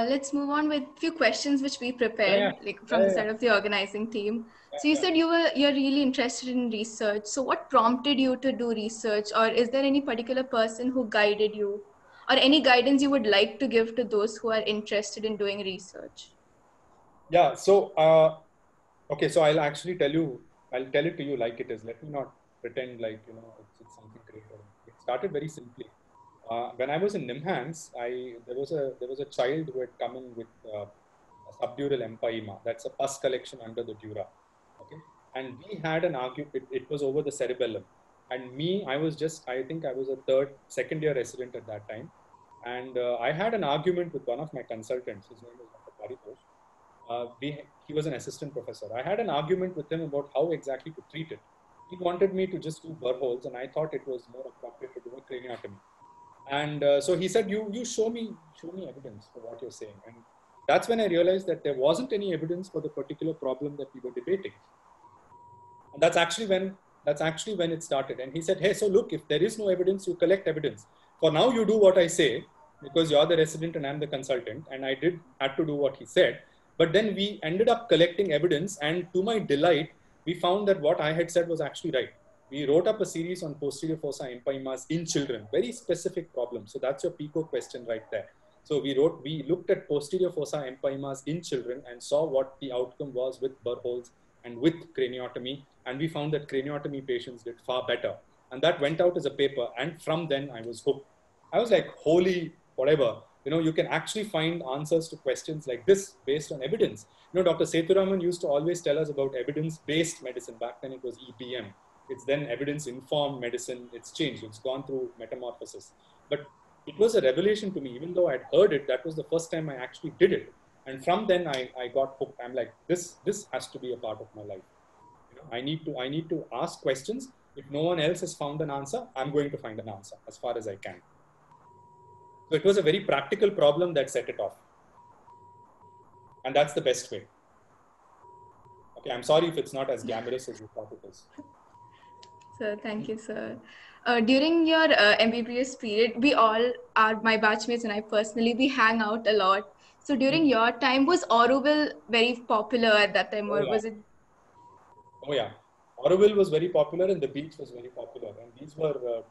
let's move on with a few questions which we prepared, like from the side of the organizing team. So you said you're really interested in research. So what prompted you to do research, or is there any particular person who guided you, or any guidance you would like to give to those who are interested in doing research? Yeah. So, okay. So I'll actually I'll tell it to you like it is. Let me not pretend like, it's something greater. It started very simply. When I was in NIMHANS, there was a child who had come in with a subdural empyema. That's a pus collection under the dura. Okay. And we had an argument. It was over the cerebellum. And me, I think I was a second year resident at that time. And I had an argument with one of my consultants. His name was Dr. Paritosh. He was an assistant professor. I had an argument with him about how exactly to treat it. He wanted me to just do burr holes, and I thought it was more appropriate to do a craniotomy. And so he said, "You show me evidence for what you're saying." And that's when I realized that there wasn't any evidence for the particular problem that we were debating. And that's actually when it started. And he said, "Hey, so look, if there is no evidence, you collect evidence. For now, you do what I say because you're the resident and I'm the consultant." And I had to do what he said. But then we ended up collecting evidence, and to my delight, we found that what I had said was actually right. We wrote up a series on posterior fossa empyemas in children, very specific problems. So that's your PICO question right there. So we looked at posterior fossa empyemas in children and saw what the outcome was with burr holes and with craniotomy. And we found that craniotomy patients did far better. And that went out as a paper. And from then I was hooked. I was like, holy whatever. You can actually find answers to questions like this based on evidence. Dr. Sethuraman used to always tell us about evidence-based medicine. Back then it was EPM. It's then evidence-informed medicine. It's changed. It's gone through metamorphosis. But it was a revelation to me. Even though I'd heard it, that was the first time I actually did it. And from then I got hooked. I'm like, this has to be a part of my life. I need to ask questions. If no one else has found an answer, I'm going to find an answer as far as I can. So it was a very practical problem that set it off. And that's the best way. Okay, I'm sorry if it's not as glamorous as you thought it is. Sir, thank you, sir. During your MBBS period, we all are, my batchmates and I personally, we hang out a lot. So during your time, was Auroville very popular at that time, or was it? Oh yeah, Auroville was very popular and the beach was very popular. And these were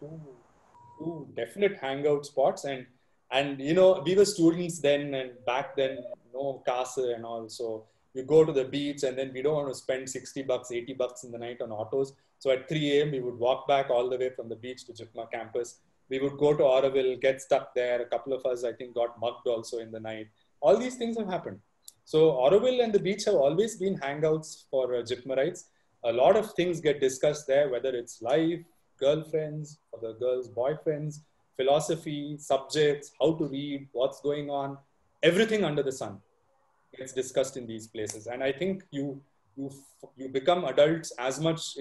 two definite hangout spots. And we were students then, and back then, no casa and all. So you go to the beach and then we don't want to spend $60, $80 in the night on autos. So at 3 a.m. we would walk back all the way from the beach to JIPMER campus. We would go to Auroville, get stuck there. A couple of us, I think, got mugged also in the night. All these things have happened. So Auroville and the beach have always been hangouts for JIPMERites. A lot of things get discussed there, whether it's life, girlfriends, or the girls' boyfriends, philosophy, subjects, how to read, what's going on, everything under the sun gets discussed in these places. And I think you become adults as much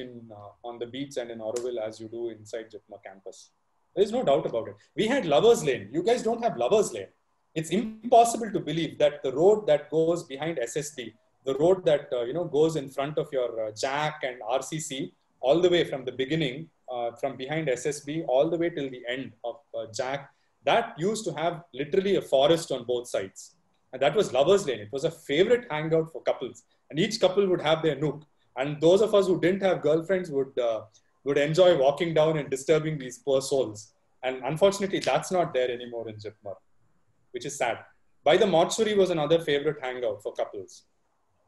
on the beach and in Auroville as you do inside JIPMER campus. There's no doubt about it. We had Lovers Lane. You guys don't have Lovers Lane. It's impossible to believe that the road that goes behind SSD, the road that goes in front of your JAC and RCC, all the way from the beginning, from behind SSB all the way till the end of JAC, that used to have literally a forest on both sides. And that was Lovers Lane. It was a favorite hangout for couples. And each couple would have their nook. And those of us who didn't have girlfriends would enjoy walking down and disturbing these poor souls. And unfortunately, that's not there anymore in JIPMER, which is sad. By the Mortuary was another favorite hangout for couples.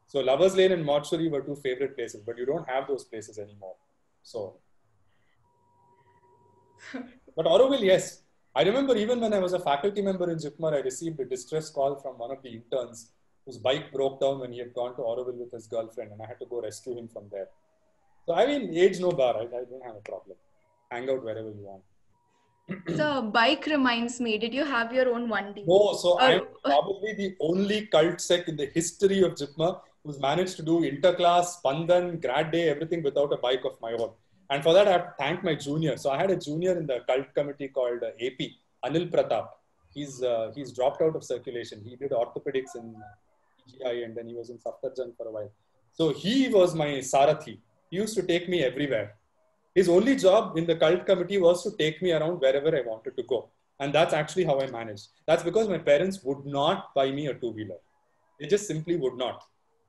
So Lovers Lane and Mortuary were two favorite places, but you don't have those places anymore. So, but Auroville, yes. I remember even when I was a faculty member in JIPMER, I received a distress call from one of the interns whose bike broke down when he had gone to Auroville with his girlfriend, and I had to go rescue him from there. So I mean, age no bar, right? I don't have a problem. Hang out wherever you want. So bike reminds me, did you have your own 1D? No, so I'm probably the only cult sec in the history of JIPMER who's managed to do interclass, Pandan, grad day, everything without a bike of my own. And for that, I have to thank my junior. So I had a junior in the cult committee called AP, Anil Pratap. He's dropped out of circulation. He did orthopedics in GI and then he was in Saftarjung for a while. So he was my Sarathi. He used to take me everywhere. His only job in the cult committee was to take me around wherever I wanted to go. And that's actually how I managed. That's because my parents would not buy me a two-wheeler. They just simply would not.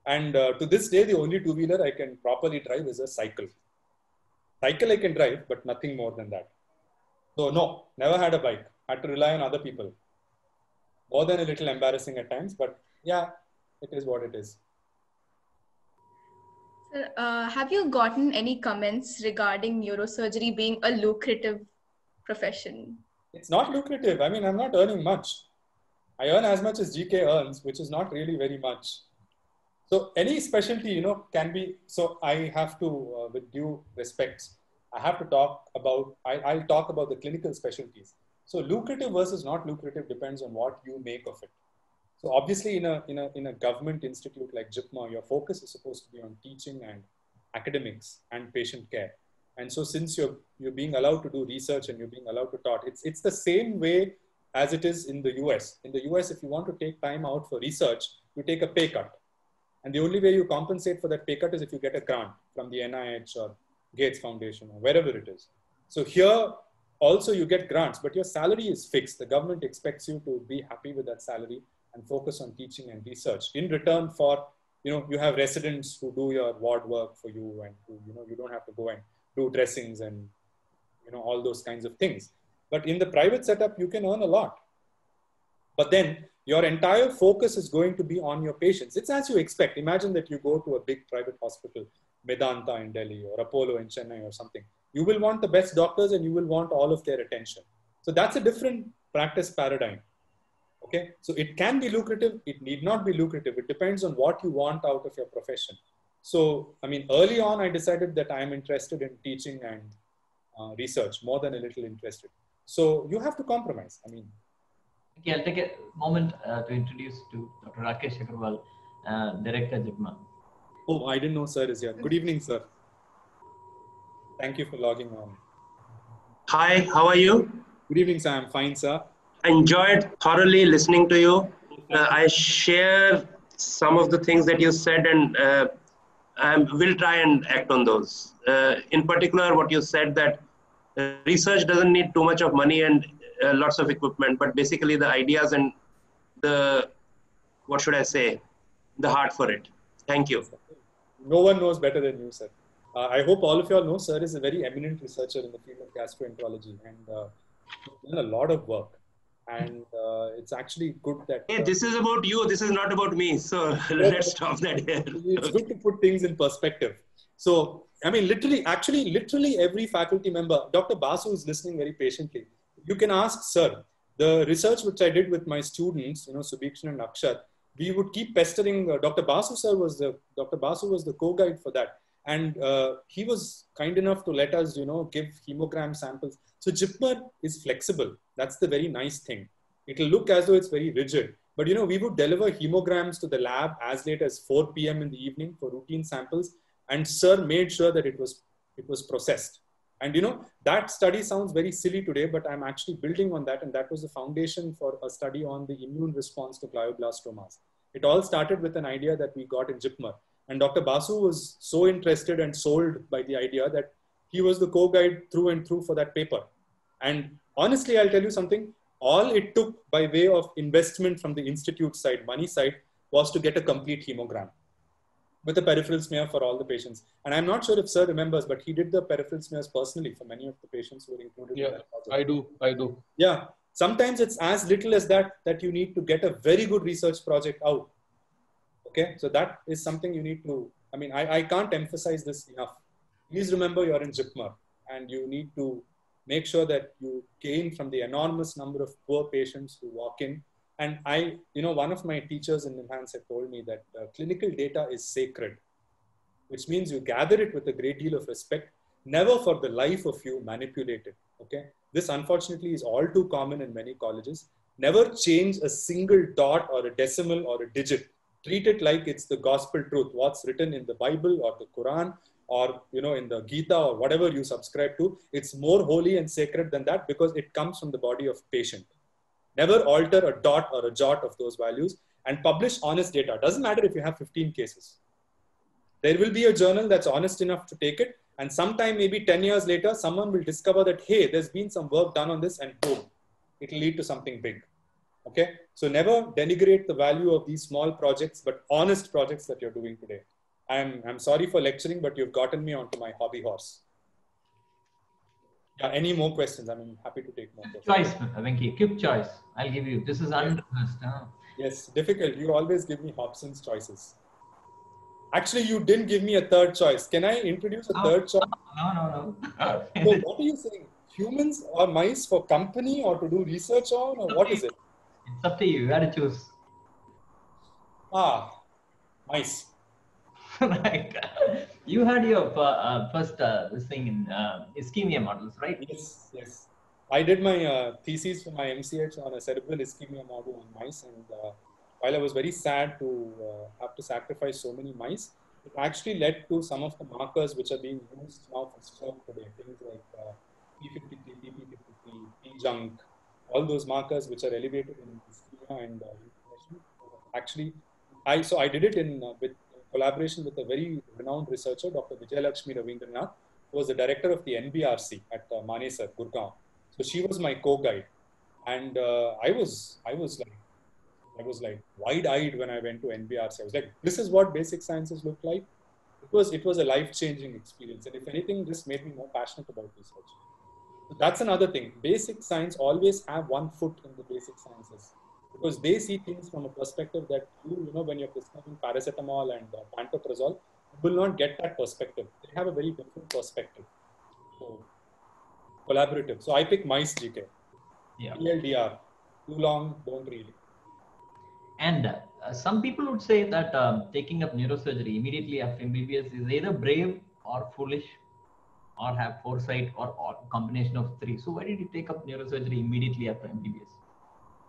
And to this day, the only two-wheeler I can properly drive is a cycle. Cycle I can drive, but nothing more than that. So no, never had a bike. Had to rely on other people. More than a little embarrassing at times, but yeah, it is what it is. Sir, have you gotten any comments regarding neurosurgery being a lucrative profession? It's not lucrative. I mean, I'm not earning much. I earn as much as GK earns, which is not really very much. So any specialty, you know, can be, so I have to, with due respects, I have to talk about, I'll talk about the clinical specialties. So lucrative versus not lucrative depends on what you make of it. So obviously in a government institute like JIPMER, your focus is supposed to be on teaching and academics and patient care. And so since you're being allowed to do research and you're being allowed to talk, it's the same way as it is in the US. In the US, if you want to take time out for research, you take a pay cut. And the only way you compensate for that pay cut is if you get a grant from the NIH or Gates Foundation or wherever it is. So here also you get grants, but your salary is fixed. The government expects you to be happy with that salary and focus on teaching and research. In return for, you know, you have residents who do your ward work for you, and who, you know, you don't have to go and do dressings and, you know, all those kinds of things. But in the private setup, you can earn a lot. But then your entire focus is going to be on your patients. It's as you expect. Imagine that you go to a big private hospital, Medanta in Delhi or Apollo in Chennai or something. You will want the best doctors and you will want all of their attention. So that's a different practice paradigm. Okay, so it can be lucrative, it need not be lucrative. It depends on what you want out of your profession. So, I mean, early on, I decided that I am interested in teaching and research more than a little interested. So you have to compromise. I mean, okay, I'll take a moment to introduce to Dr. Rakesh Agarwal, Director JIPMER. Oh, I didn't know sir is here. Good evening, sir. Thank you for logging on. Hi, how are you? Good evening, sir. I'm fine, sir. I enjoyed thoroughly listening to you. I share some of the things that you said, and I will try and act on those. In particular, what you said that research doesn't need too much of money and lots of equipment, but basically the ideas and the, what should I say, the heart for it. Thank you. No one knows better than you, sir. I hope all of you all know sir is a very eminent researcher in the field of gastroenterology, and he's done a lot of work. And it's actually good that... Hey, this is about you. This is not about me. So let's stop that here. It's good to put things in perspective. So, I mean, literally every faculty member, Dr. Basu is listening very patiently. You can ask, sir, the research which I did with my students, you know, Subhikshan and Akshat, we would keep pestering. Dr. Basu sir was the co-guide for that. And he was kind enough to let us, you know, give hemogram samples. So JIPMER is flexible. That's the very nice thing. It'll look as though it's very rigid. But, you know, we would deliver hemograms to the lab as late as 4 p.m. in the evening for routine samples. And sir made sure that it was processed. And, you know, that study sounds very silly today, but I'm actually building on that. And that was the foundation for a study on the immune response to glioblastomas. It all started with an idea that we got in JIPMER. And Dr. Basu was so interested and sold by the idea that he was the co-guide through and through for that paper. And honestly, I'll tell you something, all it took by way of investment from the institute side, money side, was to get a complete hemogram with a peripheral smear for all the patients. And I'm not sure if sir remembers, but he did the peripheral smears personally for many of the patients who were included in that project. I do. Yeah. Sometimes it's as little as that you need to get a very good research project out. Okay, so that is something you need to, I mean, I can't emphasize this enough. Please remember you're in JIPMER and you need to make sure that you gain from the enormous number of poor patients who walk in. And you know, one of my teachers in NIMHANS had told me that clinical data is sacred, which means you gather it with a great deal of respect, never for the life of you manipulate it. Okay, this unfortunately is all too common in many colleges. Never change a single dot or a decimal or a digit. Treat it like it's the gospel truth, what's written in the Bible or the Quran or, you know, in the Gita or whatever you subscribe to. It's more holy and sacred than that because it comes from the body of patient. Never alter a dot or a jot of those values and publish honest data. Doesn't matter if you have 15 cases. There will be a journal that's honest enough to take it. And sometime, maybe 10 years later, someone will discover that, hey, there's been some work done on this and boom, it will lead to something big. Okay, so never denigrate the value of these small projects, but honest projects that you're doing today. I'm sorry for lecturing, but you've gotten me onto my hobby horse. Yeah, any more questions? I'm happy to take more questions. Choice, Venki, quick choice. I'll give you. This is unrehearsed. Yes, difficult. You always give me Hobson's choices. Actually, you didn't give me a third choice. Can I introduce a third choice? No. So what are you saying? Humans or mice for company or to do research on, or what is it? It's up to you. You got to choose. Mice. Right. You had your first this thing in ischemia models, right? Yes. I did my thesis for my MCH on a cerebral ischemia model on mice, and while I was very sad to have to sacrifice so many mice, it actually led to some of the markers which are being used now for stroke today. Things like P53, TP53, P-junk, all those markers which are elevated in ischemia and inflammation. Actually, I did it in with collaboration with a very renowned researcher, Dr. Vijayalakshmi Ravindranath, who was the director of the NBRC at Manesar, Gurgaon. So she was my co-guide, and I was like wide-eyed when I went to NBRC. I was like, this is what basic sciences look like. It was a life-changing experience, and if anything, this made me more passionate about research. So that's another thing. Basic science always have one foot in the basic sciences, because they see things from a perspective that you know, when you're prescribing paracetamol and pantoprazole, you will not get that perspective. They have a very different perspective. So, collaborative. So I pick mice, GK. Yeah. ELDR. Too long, don't read it. And some people would say that taking up neurosurgery immediately after MBBS is either brave or foolish, or have foresight, or combination of three. So why did you take up neurosurgery immediately after MBBS?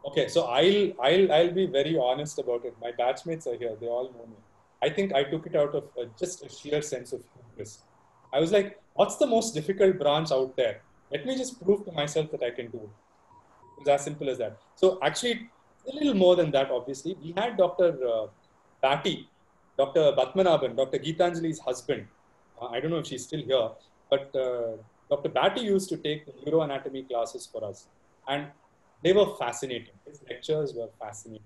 Okay, so I'll be very honest about it. My batchmates are here; they all know me. I think I took it out of just a sheer sense of hubris. I was like, "What's the most difficult branch out there? Let me just prove to myself that I can do it." It's as simple as that. So actually, a little more than that. Obviously, we had Dr. Batty, Dr. Batmanabhan, Dr. Geetanjali's husband. I don't know if she's still here, but Dr. Batty used to take the neuroanatomy classes for us, and they were fascinating. His lectures were fascinating.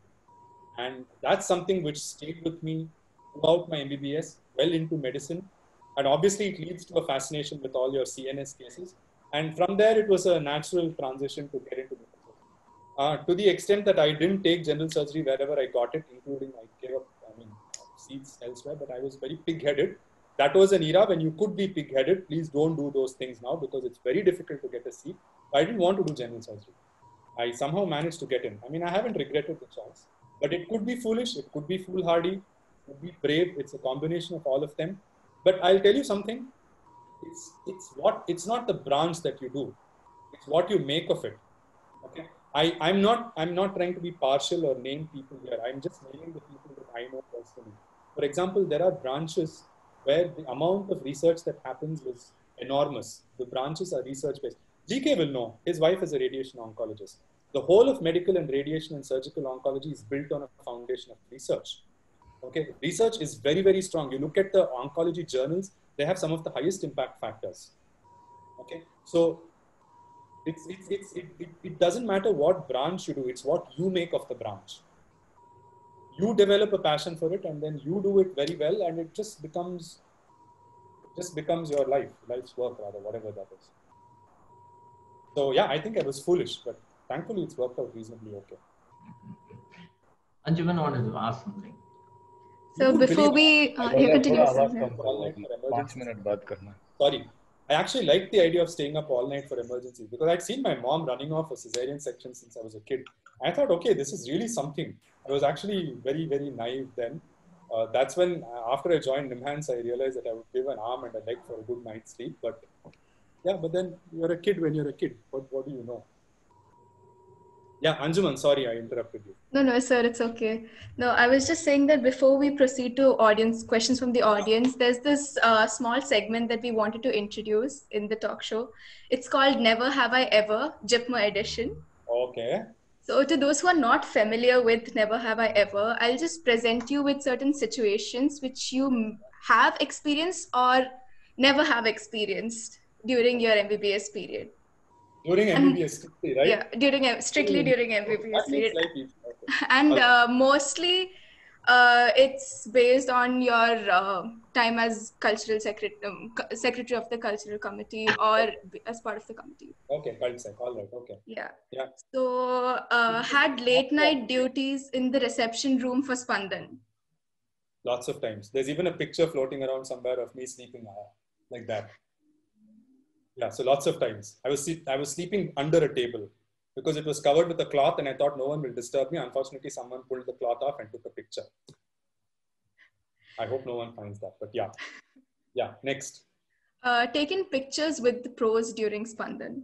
And that's something which stayed with me throughout my MBBS, well into medicine. And obviously, it leads to a fascination with all your CNS cases. And from there, it was a natural transition to get into medicine. To the extent that I didn't take general surgery wherever I got it, including I gave up, seats elsewhere, but I was very pig-headed. That was an era when you could be pig-headed. Please don't do those things now because it's very difficult to get a seat. I didn't want to do general surgery. I somehow managed to get in. I haven't regretted the choice, but it could be foolish, it could be foolhardy, it could be brave. It's a combination of all of them. But I'll tell you something. It's not the branch that you do. It's what you make of it. Okay. I'm not trying to be partial or name people here. I'm just naming the people that I know personally. For example, there are branches where the amount of research that happens is enormous. The branches are research-based. GK will know. His wife is a radiation oncologist. The whole of medical and radiation and surgical oncology is built on a foundation of research. Okay, research is very, very strong. You look at the oncology journals; they have some of the highest impact factors. Okay, so it doesn't matter what branch you do; it's what you make of the branch. You develop a passion for it, and then you do it very well, and it just becomes your life's work, rather, whatever that is. So yeah, I think I was foolish, but thankfully it's worked out reasonably okay. Anjuman wanted to ask something. So before we continue, sorry, I actually liked the idea of staying up all night for emergencies because I'd seen my mom running off a cesarean section since I was a kid. I thought, okay, this is really something. I was actually very, very naive then. That's when, after I joined NIMHANS, I realized that I would give an arm and a leg for a good night's sleep. But yeah, but then you're a kid when you're a kid. What do you know? Yeah, Anjuman, sorry, I interrupted you. No, sir, it's okay. No, I was just saying that before we proceed to questions from the audience, there's this small segment that we wanted to introduce in the talk show. It's called Never Have I Ever, JIPMER edition. Okay. So to those who are not familiar with Never Have I Ever, I'll just present you with certain situations which you have experienced or never have experienced during your MBBS period. During MBBS, strictly, right? Yeah, strictly during MBBS. That makes life easy. Okay. And mostly it's based on your time as secretary of the cultural committee or as part of the committee. Okay, cult sec. All right. Okay. Yeah. Yeah. So had late night duties in the reception room for Spandan. Lots of times. There's even a picture floating around somewhere of me sleeping like that. Yeah. So lots of times I was sleeping under a table because it was covered with a cloth, and I thought no one will disturb me. Unfortunately, someone pulled the cloth off and took a picture. I hope no one finds that. But yeah. Yeah. Next. Taking pictures with the pros during Spandan.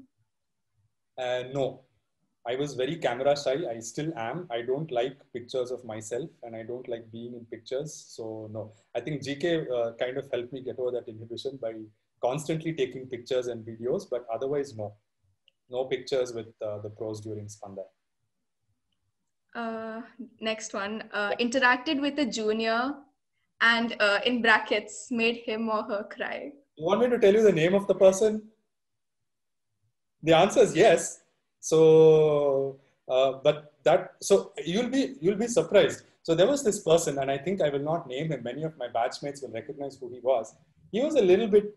No. I was very camera shy. I still am. I don't like pictures of myself, and I don't like being in pictures. So no, I think GK kind of helped me get over that inhibition by constantly taking pictures and videos, but otherwise no pictures with the pros during Spandan. Next one, interacted with a junior and in brackets made him or her cry. You want me to tell you the name of the person? The answer is yes. So, so you'll be surprised. So there was this person, and I think I will not name him. Many of my batchmates will recognize who he was. He was a little bit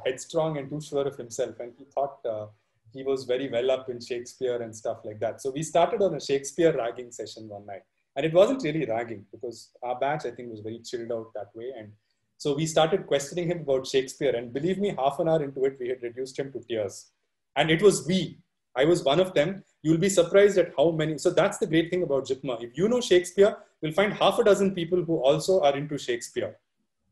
headstrong and too sure of himself, and he thought he was very well up in Shakespeare and stuff like that. So we started on a Shakespeare ragging session one night, and it wasn't really ragging because our batch, I think, was very chilled out that way. And so we started questioning him about Shakespeare, and believe me, half an hour into it, we had reduced him to tears. And it was I was one of them. You'll be surprised at how many. So that's the great thing about JIPMER. If you know Shakespeare, you'll find half a dozen people who also are into Shakespeare.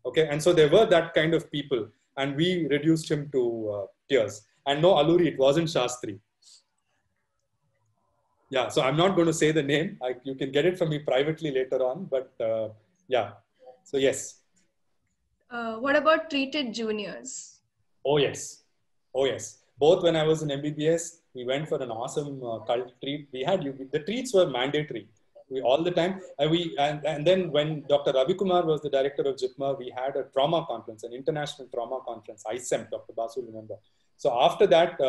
Okay, and so there were that kind of people, and we reduced him to tears. And no, Alluri, it wasn't Shastri. Yeah, so I'm not going to say the name. You can get it from me privately later on, but yeah. So yes. What about treated juniors? Oh yes. Oh yes. Both when I was in MBBS, we went for an awesome cult treat. We had the treats were mandatory. We all the time. And then when Dr. Ravi Kumar was the director of JIPMER, we had a trauma conference, an international trauma conference. ISEM, Dr. Basu remember. So after that,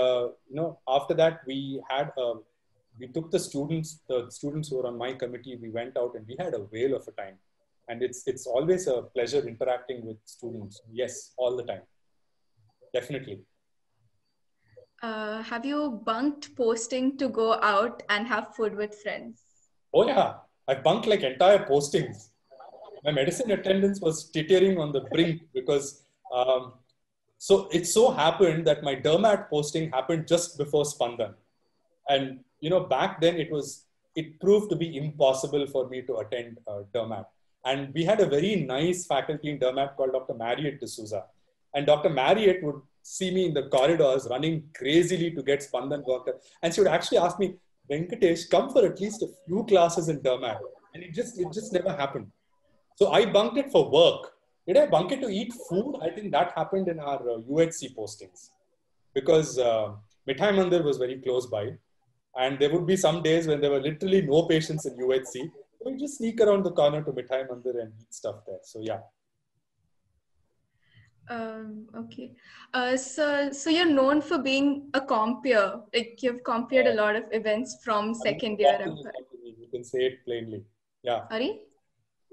we took the students who were on my committee. We went out and we had a whale of a time. And it's always a pleasure interacting with students. Yes, all the time. Definitely. Have you bunked posting to go out and have food with friends? Oh yeah, I bunked like entire postings. My medicine attendance was teetering on the brink because so it so happened that my dermat posting happened just before Spandan. And back then it proved to be impossible for me to attend dermat. And we had a very nice faculty in dermat called Dr. Marriott D'Souza. And Dr. Marriott would see me in the corridors running crazily to get Spandan worker. And she would actually ask me, Venkatesh, come for at least a few classes in dermat. And it just never happened. So I bunked it for work. Did I bunk it to eat food? I think that happened in our UHC postings. Because Mithai Mandir was very close by. And there would be some days when there were literally no patients in UHC. So we just sneak around the corner to Mithai Mandir and eat stuff there. So yeah. Okay. So you're known for being a compeer. Like you've compeered a lot of events from second year. You can say it plainly. Yeah. Sorry?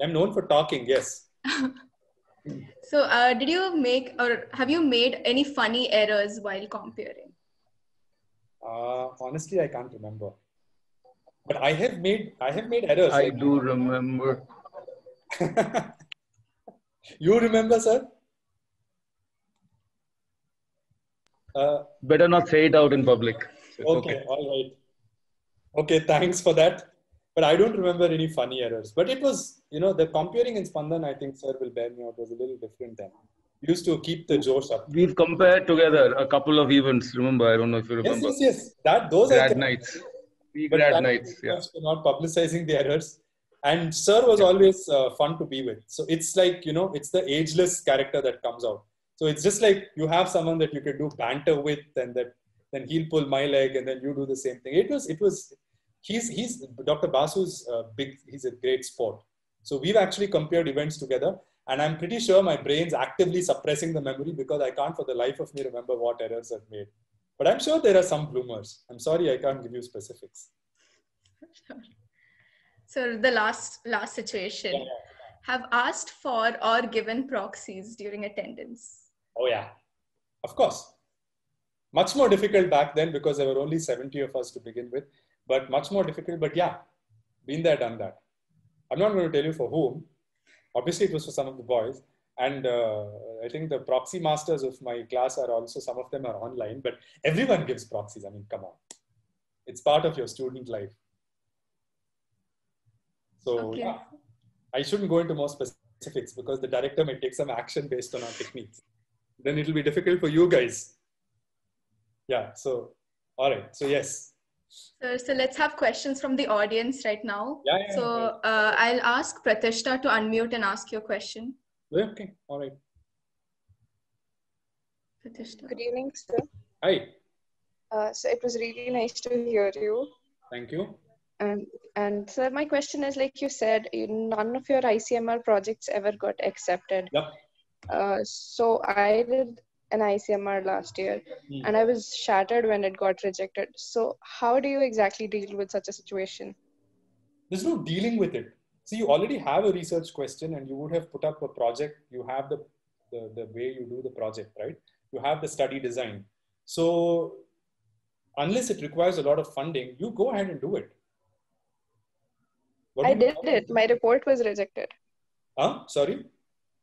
I'm known for talking, yes. So did you make or have you made any funny errors while compeering? Honestly, I can't remember. But I have made errors. I do remember. You remember, sir? Better not say it out in public. Okay, all right. Okay, thanks for that. But I don't remember any funny errors. But it was, the compeering in Spandan, I think sir will bear me out, was a little different then. We used to keep the Josh up. We've compared together a couple of events. Remember, I don't know if you remember. Yes. Those grad nights. Grad nights, yeah. Not publicizing the errors. And sir was always fun to be with. So it's like, it's the ageless character that comes out. So it's just like you have someone that you can do banter with, and then he'll pull my leg and then you do the same thing. He's Dr. Basu's he's a great sport. So we've actually compared events together. And I'm pretty sure my brain's actively suppressing the memory because I can't for the life of me remember what errors I've made. But I'm sure there are some bloomers. I'm sorry, I can't give you specifics. Sure. So the last situation. Yeah. Have asked for or given proxies during attendance. Oh yeah, of course. Much more difficult back then because there were only 70 of us to begin with, but much more difficult. But yeah, been there, done that. I'm not going to tell you for whom. Obviously, it was for some of the boys. And I think the proxy masters of my class are also, some of them are online, but everyone gives proxies. I mean, come on. It's part of your student life. So okay. Yeah, I shouldn't go into more specifics because the director may take some action based on our techniques. Then it'll be difficult for you guys. Yeah, so, all right. So yes. So let's have questions from the audience right now. Yeah, so I'll ask Pratishta to unmute and ask your question. Okay, all right. Pratishta. Good evening, sir. Hi. So it was really nice to hear you. Thank you. And sir, my question is, like you said, none of your ICMR projects ever got accepted. Yep. So I did an ICMR last year and I was shattered when it got rejected. So how do you exactly deal with such a situation? There's no dealing with it. See, you already have a research question and you would have put up a project. You have the way you do the project, right? You have the study design. So unless it requires a lot of funding, you go ahead and do it. I did it. My report was rejected. Sorry?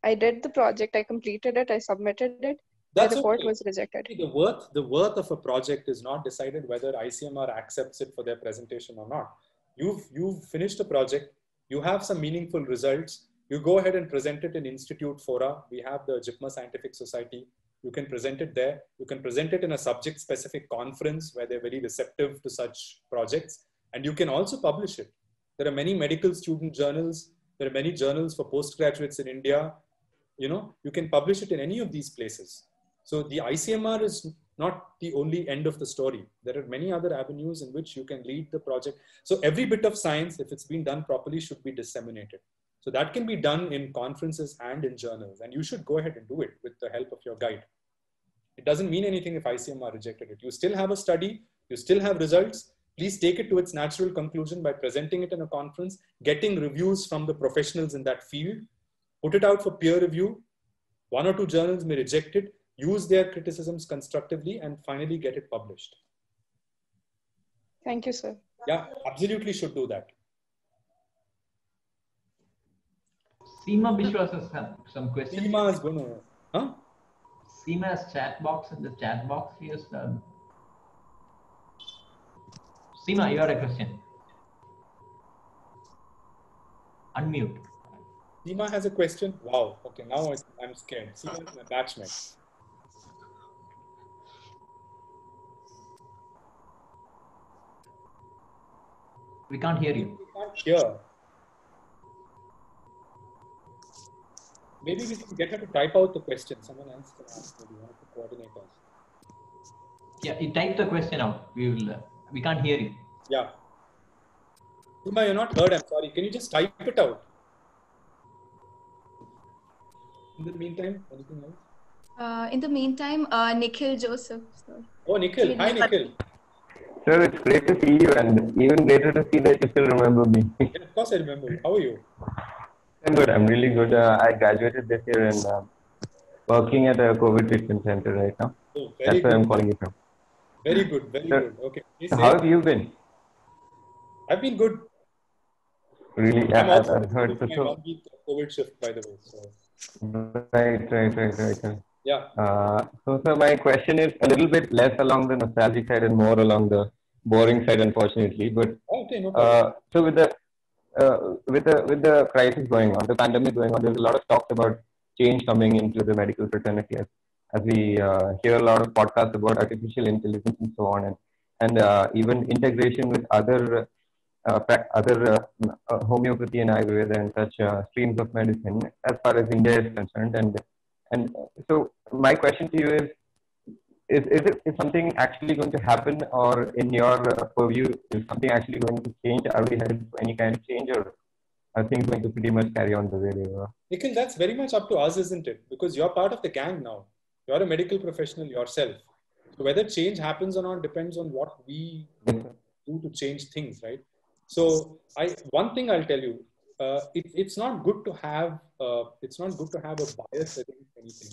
I did the project. I completed it. I submitted it. The report was rejected. The worth of a project is not decided whether ICMR accepts it for their presentation or not. You've finished a project. You have some meaningful results. You go ahead and present it in institute fora. We have the JIPMER Scientific Society. You can present it there. You can present it in a subject-specific conference where they're very receptive to such projects. And you can also publish it. There are many medical student journals. There are many journals for postgraduates in India. You can publish it in any of these places. So the ICMR is not the only end of the story. There are many other avenues in which you can lead the project. So every bit of science, if it's been done properly, should be disseminated. So that can be done in conferences and in journals. And you should go ahead and do it with the help of your guide. It doesn't mean anything if ICMR rejected it. You still have a study. You still have results. Please take it to its natural conclusion by presenting it in a conference, getting reviews from the professionals in that field, put it out for peer review. 1 or 2 journals may reject it, use their criticisms constructively, and finally get it published. Thank you, sir. Yeah, absolutely should do that. Seema Bishwas has some questions. Seema is going to, huh? Seema has chat box in the chat box. Yes, Seema, you had a question. Unmute. Seema has a question. Wow. Okay, now I'm scared. Seema is my batchmate. We can't hear you. We can't hear. Maybe we can get her to type out the question. Someone else can ask. Maybe one of the coordinators. Yeah, you type the question out. We can't hear you. Yeah. Seema, you're not heard. I'm sorry. Can you just type it out? In the meantime, anything else? In the meantime, Nikhil Joseph. Sir. Oh, Nikhil. Hi, Nikhil. Sir, it's great to see you and even greater to see that you still remember me. Yeah, of course I remember you. How are you? I'm good. I'm really good. I graduated this year and working at a COVID treatment center right now. Oh, That's where I'm calling you from. Very good. Very good. Okay. So how have you been? I've been good. Really? I'm I've also heard my 1 week COVID shift, by the way. So. Right. Yeah. So my question is a little bit less along the nostalgic side and more along the boring side, unfortunately. But okay, no problem. so with the crisis going on, the pandemic going on, there's a lot of talks about change coming into the medical fraternity as we hear a lot of podcasts about artificial intelligence and so on, and even integration with other homeopathy and Ayurveda and such streams of medicine as far as India is concerned. And so my question to you is something actually going to happen, or in your purview, is something actually going to change? Are we headed for any kind of change, or are things going to pretty much carry on the way they were? Nikhil, that's very much up to us, isn't it? Because you're part of the gang now. You're a medical professional yourself. So whether change happens or not depends on what we do to change things, right? So one thing I'll tell you, it's not good to have a bias against anything.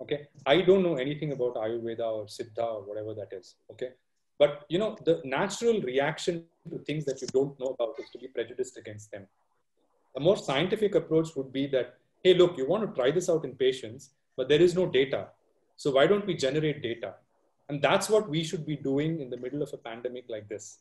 Okay, I don't know anything about Ayurveda or Siddha or whatever that is. Okay, but you know the natural reaction to things that you don't know about is to be prejudiced against them. A more scientific approach would be that, hey, look, you want to try this out in patients, but there is no data. So why don't we generate data? And that's what we should be doing in the middle of a pandemic like this.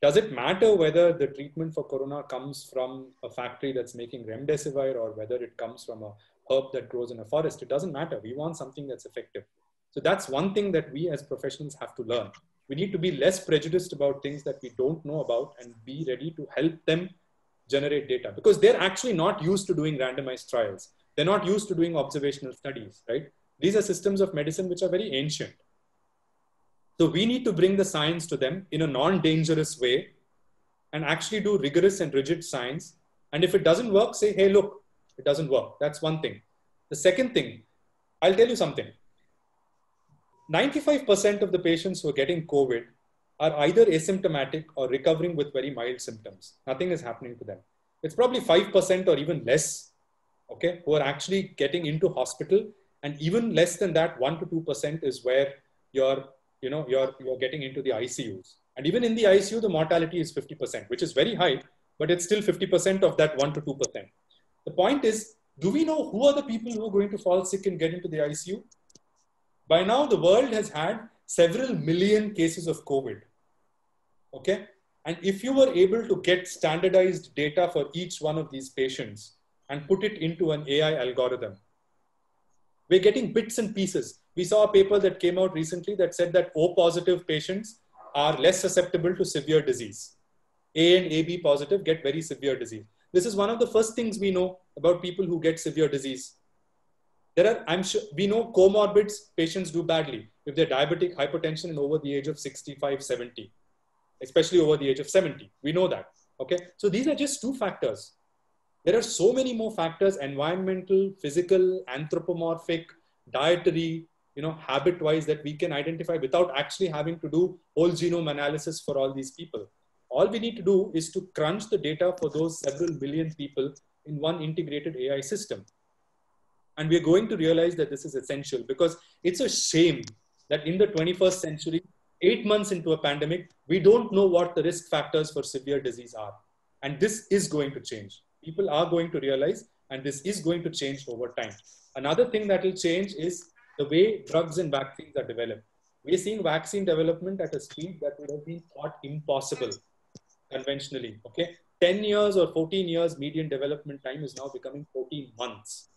Does it matter whether the treatment for corona comes from a factory that's making remdesivir or whether it comes from a herb that grows in a forest? It doesn't matter. We want something that's effective. So that's one thing that we as professionals have to learn. We need to be less prejudiced about things that we don't know about and be ready to help them generate data, because they're actually not used to doing randomized trials. They're not used to doing observational studies, right? These are systems of medicine which are very ancient. So we need to bring the science to them in a non-dangerous way and actually do rigorous and rigid science. And if it doesn't work, say, hey, look, it doesn't work. That's one thing. The second thing, I'll tell you something. 95% of the patients who are getting COVID are either asymptomatic or recovering with very mild symptoms. Nothing is happening to them. It's probably 5% or even less, okay, who are actually getting into hospital. And even less than that, 1 to 2% is where you're getting into the ICUs. And even in the ICU, the mortality is 50%, which is very high, but it's still 50% of that 1 to 2%. The point is, do we know who are the people who are going to fall sick and get into the ICU? By now, the world has had several million cases of COVID. Okay. And if you were able to get standardized data for each one of these patients and put it into an AI algorithm, we're getting bits and pieces. We saw a paper that came out recently that said that O positive patients are less susceptible to severe disease. A and AB positive get very severe disease. This is one of the first things we know about people who get severe disease. I'm sure we know comorbids patients do badly if they're diabetic, hypertension, and over the age of 65, 70, especially over the age of 70. We know that. Okay. So these are just two factors. There are so many more factors: environmental, physical, anthropomorphic, dietary, habit-wise, that we can identify without actually having to do whole genome analysis for all these people. All we need to do is to crunch the data for those several million people in one integrated AI system. And we're going to realize that this is essential, because it's a shame that in the 21st century, 8 months into a pandemic, we don't know what the risk factors for severe disease are. And this is going to change. People are going to realize, and this is going to change over time. Another thing that will change is the way drugs and vaccines are developed. We're seeing vaccine development at a speed that would have been thought impossible conventionally. Okay, 10 years or 14 years median development time is now becoming 14 months,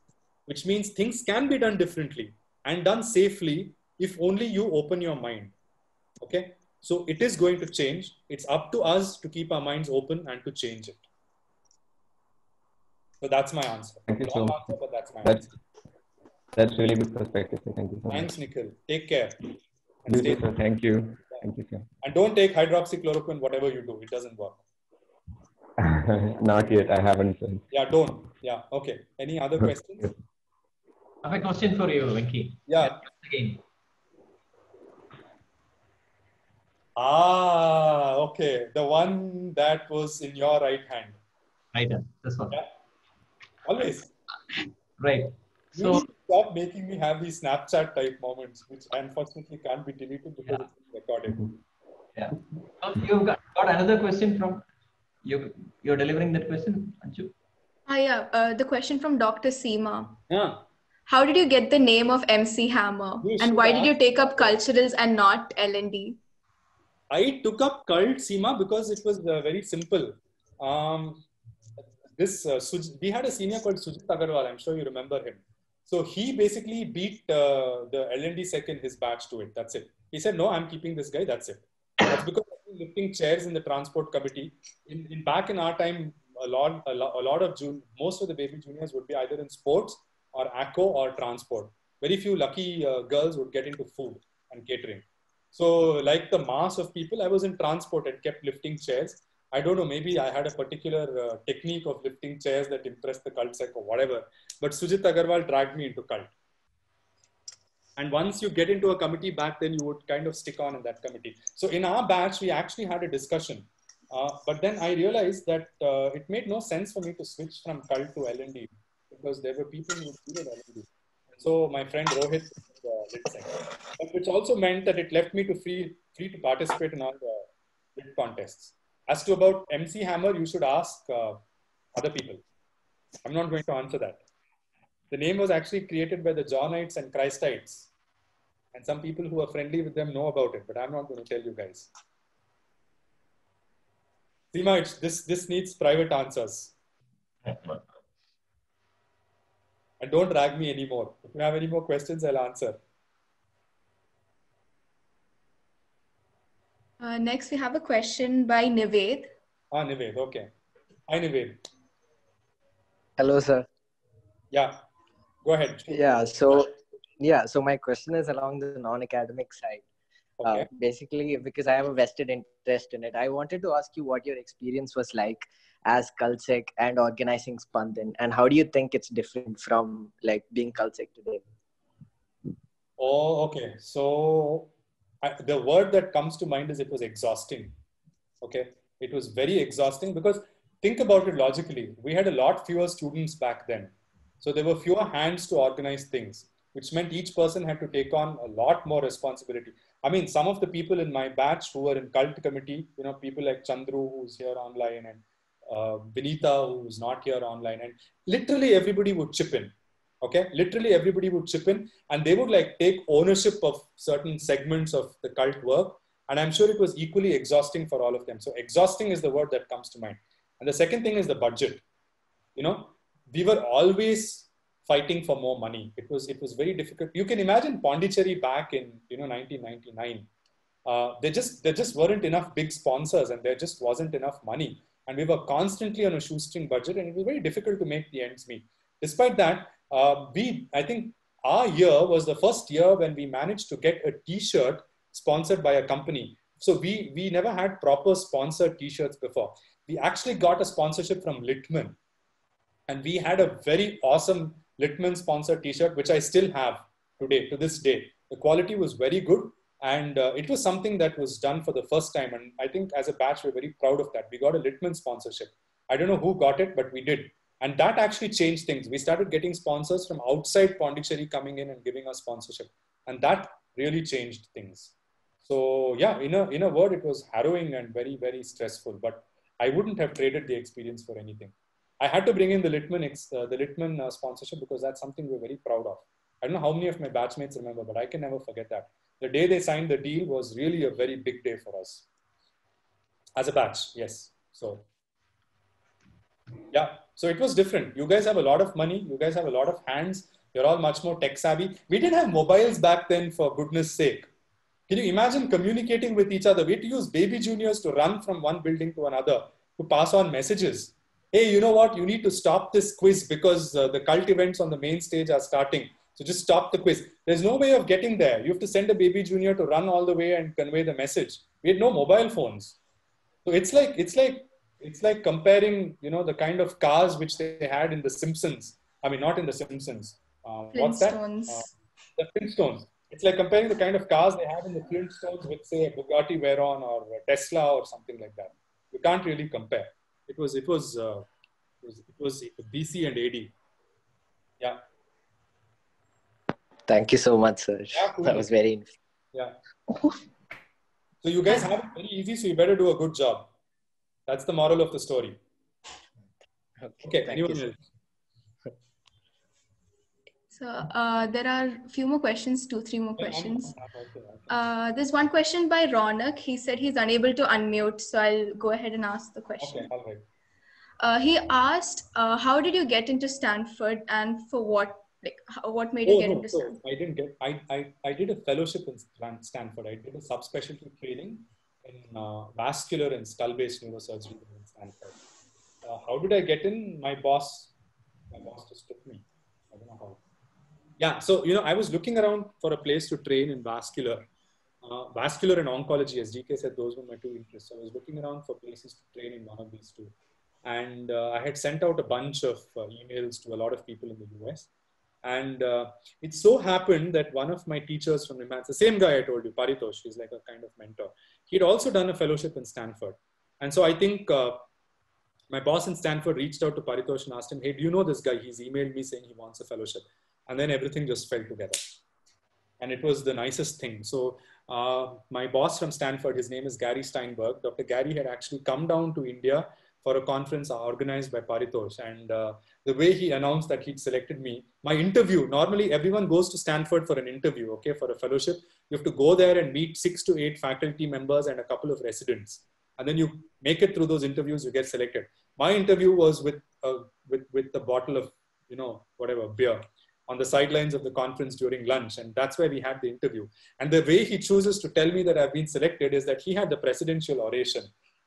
which means things can be done differently and done safely if only you open your mind. Okay, so it is going to change. It's up to us to keep our minds open and to change it. So that's my answer. Thank you so much. Answer, but that's my answer. Answer. That's really good perspective. Thank you so much. Thanks, Nikhil. Take care. You too, sir. Thank you. Thank you, sir. And don't take hydroxychloroquine, whatever you do. It doesn't work. Not yet. I haven't. Sir. Yeah, don't. Yeah. Okay. Any other questions? I have a question for you, Venki. Yeah. Again. Okay. The one that was in your right hand. Right hand. This one. Yeah. Always. Right. You need to stop making me have these Snapchat type moments, which unfortunately can't be deleted because it's being recorded. Yeah. So you've got another question from you. You're delivering that question, Anju? Yeah. The question from Dr. Seema. Yeah. How did you get the name of MC Hammer? And why did you take up culturals and not L&D? I took up cult, Seema, because it was very simple. We had a senior called Sujit Agarwal. I'm sure you remember him. So he basically beat the L&D sec in his batch to it. That's it. He said, no, I'm keeping this guy. That's it. That's because I've been lifting chairs in the transport committee. Back in our time, most of the baby juniors would be either in sports or ACO or transport. Very few lucky girls would get into food and catering. So like the mass of people, I was in transport and kept lifting chairs. I don't know, maybe I had a particular technique of lifting chairs that impressed the cult sec or whatever. But Sujit Agarwal dragged me into cult. And once you get into a committee back then, you would kind of stick on in that committee. So in our batch, we actually had a discussion. But then I realized that it made no sense for me to switch from cult to L&D because there were people who needed L&D. So my friend Rohit lit sec, which also meant that it left me to free to participate in all the lit contests. As to about MC Hammer, you should ask other people. I'm not going to answer that. The name was actually created by the Johnites and Christites. And some people who are friendly with them know about it, but I'm not going to tell you guys. Seema, this needs private answers. And don't drag me anymore. If you have any more questions, I'll answer. Next, we have a question by Nived. Nived, okay. Hi, Nived. Hello, sir. Yeah, go ahead. So my question is along the non-academic side. Okay. Basically, because I have a vested interest in it, I wanted to ask you what your experience was like as CultSec and organizing Spandan, and how do you think it's different from like being CultSec today? Oh, okay. So the word that comes to mind is it was exhausting. Okay. It was very exhausting because think about it logically. We had a lot fewer students back then. So there were fewer hands to organize things, which meant each person had to take on a lot more responsibility. I mean, some of the people in my batch who were in cult committee, you know, people like Chandru, who's here online, and Vinita, who's not here online, and literally everybody would chip in. Okay, literally everybody would chip in, and they would like take ownership of certain segments of the cult work. And I'm sure it was equally exhausting for all of them. So exhausting is the word that comes to mind. And the second thing is the budget. You know, we were always fighting for more money. It was very difficult. You can imagine Pondicherry back in 1999. There just weren't enough big sponsors, and there just wasn't enough money. And we were constantly on a shoestring budget, and it was very difficult to make the ends meet. Despite that, I think our year was the first year when we managed to get a T-shirt sponsored by a company. So we never had proper sponsored T-shirts before. We actually got a sponsorship from Litman, and we had a very awesome Litman sponsored T-shirt, which I still have today, to this day. The quality was very good, and it was something that was done for the first time. And I think as a batch, we're very proud of that. We got a Litman sponsorship. I don't know who got it, but we did. And that actually changed things. We started getting sponsors from outside Pondicherry coming in and giving us sponsorship. And that really changed things. So yeah, in a word, it was harrowing and very, very stressful, but I wouldn't have traded the experience for anything. I had to bring in the Litman sponsorship because that's something we're very proud of. I don't know how many of my batchmates remember, but I can never forget that. The day they signed the deal was really a very big day for us. As a batch, yes. So, yeah. So it was different. You guys have a lot of money. You guys have a lot of hands. You're all much more tech savvy. We didn't have mobiles back then, for goodness sake. Can you imagine communicating with each other? We had to use baby juniors to run from one building to another to pass on messages. Hey, you know what? You need to stop this quiz because the cult events on the main stage are starting. So just stop the quiz. There's no way of getting there. You have to send a baby junior to run all the way and convey the message. We had no mobile phones. So it's like comparing, you know, the kind of cars which they had in The Simpsons. I mean, not in The Simpsons. What's that? The Flintstones. It's like comparing the kind of cars they have in the Flintstones with, say, a Bugatti Veyron or a Tesla or something like that. You can't really compare. It was BC and AD. Yeah. Thank you so much, sir. Yeah, cool. That was very. Yeah. So you guys have it very easy, so you better do a good job. That's the moral of the story. Okay. Anyone else? So there are a few more questions, 2-3 more questions. There's one question by Ronak. He said he's unable to unmute, so I'll go ahead and ask the question. Okay, all right. He asked, how did you get into Stanford, and for what? Like, what made you get into Stanford? So I didn't get. I did a fellowship in Stanford. I did a subspecialty training in vascular and skull-based neurosurgery in Stanford. How did I get in? My boss just took me. I don't know how. Yeah, so, you know, I was looking around for a place to train in vascular. vascular and oncology, as GK said, those were my two interests. I was looking around for places to train in one of these two. And I had sent out a bunch of emails to a lot of people in the US. And it so happened that one of my teachers from NIMHANS, the same guy I told you, Paritosh, he's like a kind of mentor. He'd also done a fellowship in Stanford. And so I think my boss in Stanford reached out to Paritosh and asked him, hey, do you know this guy? He's emailed me saying he wants a fellowship. And then everything just fell together. And it was the nicest thing. So my boss from Stanford, his name is Gary Steinberg. Dr. Gary had actually come down to India for a conference organized by Paritosh. And the way he announced that he'd selected me, my interview, normally everyone goes to Stanford for an interview, okay, for a fellowship. You have to go there and meet 6 to 8 faculty members and a couple of residents. And then you make it through those interviews, you get selected. My interview was with a bottle of, you know, whatever, beer on the sidelines of the conference during lunch. And that's where we had the interview. And the way he chooses to tell me that I've been selected is that he had the presidential oration.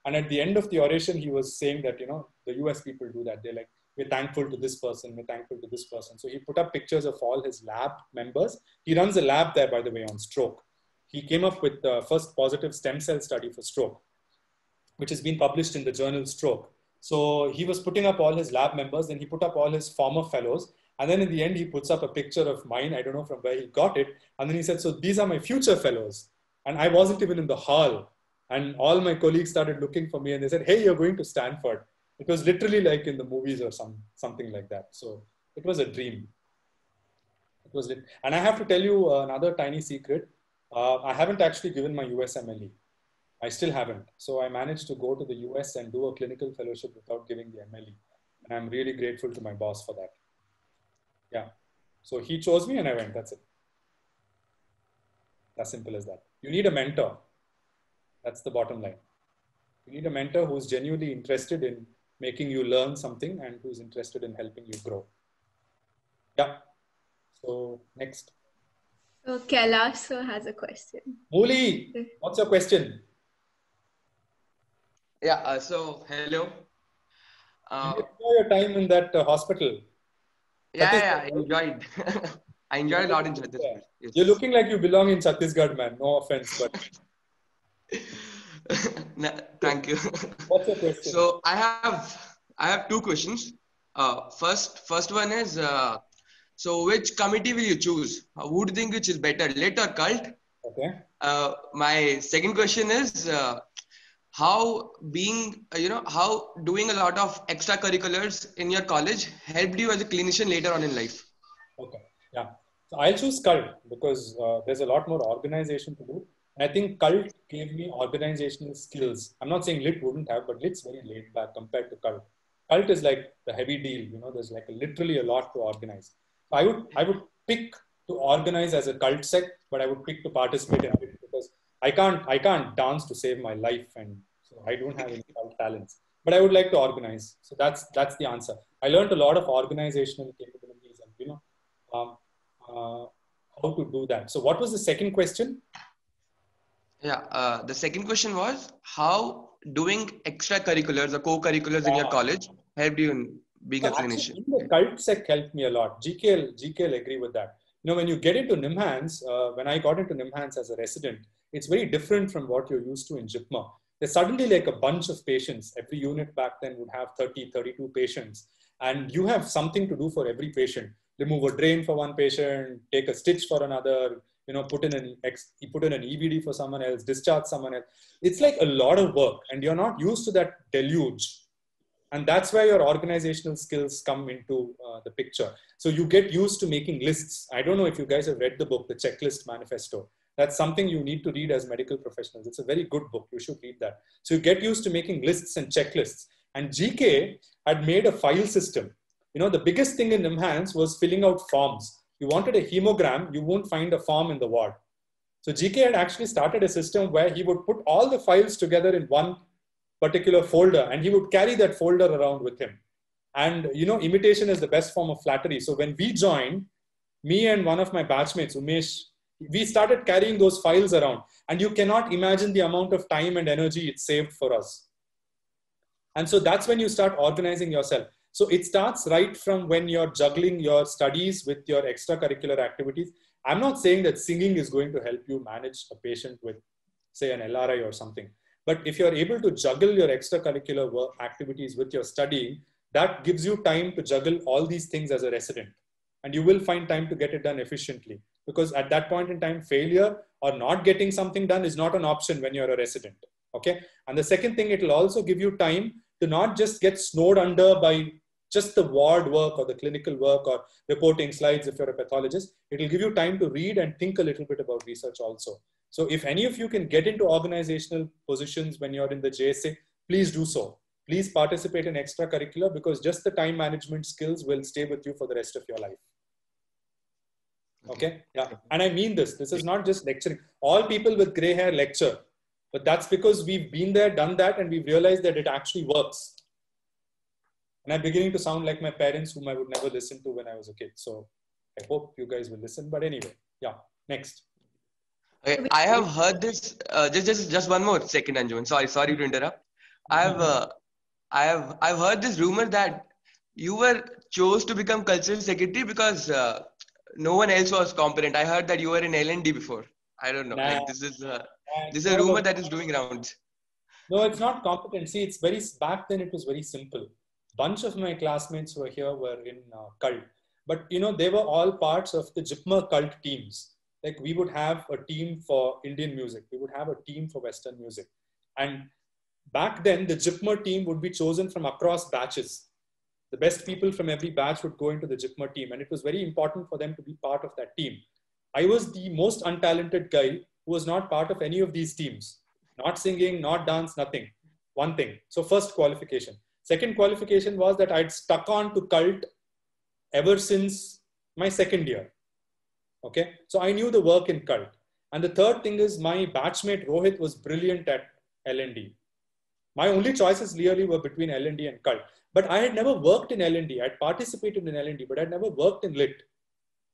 And at the end of the oration, he was saying that, you know, the US people do that. They're like, we're thankful to this person, we're thankful to this person. So he put up pictures of all his lab members. He runs a lab there, by the way, on stroke. He came up with the first positive stem cell study for stroke, which has been published in the journal Stroke. So he was putting up all his lab members, then he put up all his former fellows. And then in the end, he puts up a picture of mine. I don't know from where he got it. And then he said, so these are my future fellows. And I wasn't even in the hall. And all my colleagues started looking for me and they said, hey, you're going to Stanford. It was literally like in the movies or something like that. So it was a dream. It was lit. And I have to tell you another tiny secret. I haven't actually given my USMLE. I still haven't. So I managed to go to the US and do a clinical fellowship without giving the MLE. And I'm really grateful to my boss for that. Yeah. So he chose me and I went, that's it. As simple as that. You need a mentor. That's the bottom line. You need a mentor who's genuinely interested in making you learn something and who's interested in helping you grow. Yeah. So next. So Kailash sir has a question. Mooli, what's your question? Yeah, so hello. Did you enjoy your time in that hospital? Yeah, I enjoyed. I enjoyed a lot in Chhattisgarh. Yes. You're looking like you belong in Chhattisgarh, man. No offense, but. No, thank you. What's your question? So I have two questions. First one is, so which committee will you choose? Who do you think which is better, lit or cult? Okay. My second question is, how doing a lot of extracurriculars in your college helped you as a clinician later on in life? Okay. Yeah. So I'll choose cult because there's a lot more organization to do. And I think cult gave me organizational skills. I'm not saying lit wouldn't have, but lit's very laid back compared to cult. Cult is like the heavy deal, you know, there's like literally a lot to organize. So I would pick to organize as a cult sec, but I would pick to participate in it because I can't dance to save my life, and so I don't have any cult talents. But I would like to organize. So that's the answer. I learned a lot of organizational capabilities and, you know, how to do that. So what was the second question? Yeah, the second question was how doing extracurriculars or co-curriculars in your college helped you in being a clinician. The cult sec helped me a lot. GK will agree with that. You know, when you get into NIMHANS, when I got into NIMHANS as a resident, it's very different from what you're used to in JIPMER. There's suddenly like a bunch of patients. Every unit back then would have 30, 32 patients. And you have something to do for every patient. Remove a drain for one patient, take a stitch for another, you know, put in an EVD for someone else, discharge someone else. It's like a lot of work and you're not used to that deluge. And that's where your organizational skills come into the picture. So you get used to making lists. I don't know if you guys have read the book, The Checklist Manifesto. That's something you need to read as medical professionals. It's a very good book. You should read that. So you get used to making lists and checklists. And GK had made a file system. You know, the biggest thing in NIMHANS was filling out forms. You wanted a hemogram, you won't find a form in the ward. So GK had actually started a system where he would put all the files together in one particular folder and he would carry that folder around with him. And, you know, imitation is the best form of flattery. So when we joined, me and one of my batchmates, Umesh, we started carrying those files around. And you cannot imagine the amount of time and energy it saved for us. And so that's when you start organizing yourself. So it starts right from when you're juggling your studies with your extracurricular activities. I'm not saying that singing is going to help you manage a patient with, say, an LRI or something. But if you're able to juggle your extracurricular work activities with your studying, that gives you time to juggle all these things as a resident. And you will find time to get it done efficiently. Because at that point in time, failure or not getting something done is not an option when you're a resident. Okay. And the second thing, it will also give you time to not just get snowed under by just the ward work or the clinical work or reporting slides if you're a pathologist. It will give you time to read and think a little bit about research also. So if any of you can get into organizational positions when you're in the JSA, please do so. Please participate in extracurricular, because just the time management skills will stay with you for the rest of your life. Okay. Yeah. And I mean this. This is not just lecturing. All people with gray hair lecture, but that's because we've been there, done that, and we've realized that it actually works. And I'm beginning to sound like my parents, whom I would never listen to when I was a kid. So I hope you guys will listen. But anyway, yeah. Next. Okay, I have heard this. Just one more second, Anjuman. Sorry to interrupt. I've heard this rumor that you were chose to become cultural secretary because no one else was competent. I heard that you were in L&D before. I don't know. Nah, like this is a rumor that is doing rounds. No, it's not competency. It's very, back then it was very simple. Bunch of my classmates who were here were in cult, but you know, they were all parts of the JIPMER cult teams. Like we would have a team for Indian music. We would have a team for Western music. And back then the JIPMER team would be chosen from across batches. The best people from every batch would go into the JIPMER team. And it was very important for them to be part of that team. I was the most untalented guy who was not part of any of these teams. Not singing, not dance, nothing. One thing. So first qualification. Second qualification was that I'd stuck on to cult ever since my second year. Okay. So I knew the work in cult. And the third thing is my batchmate Rohit was brilliant at L&D. My only choices really were between L&D and cult. But I had never worked in L&D. I'd participated in L&D, but I'd never worked in lit.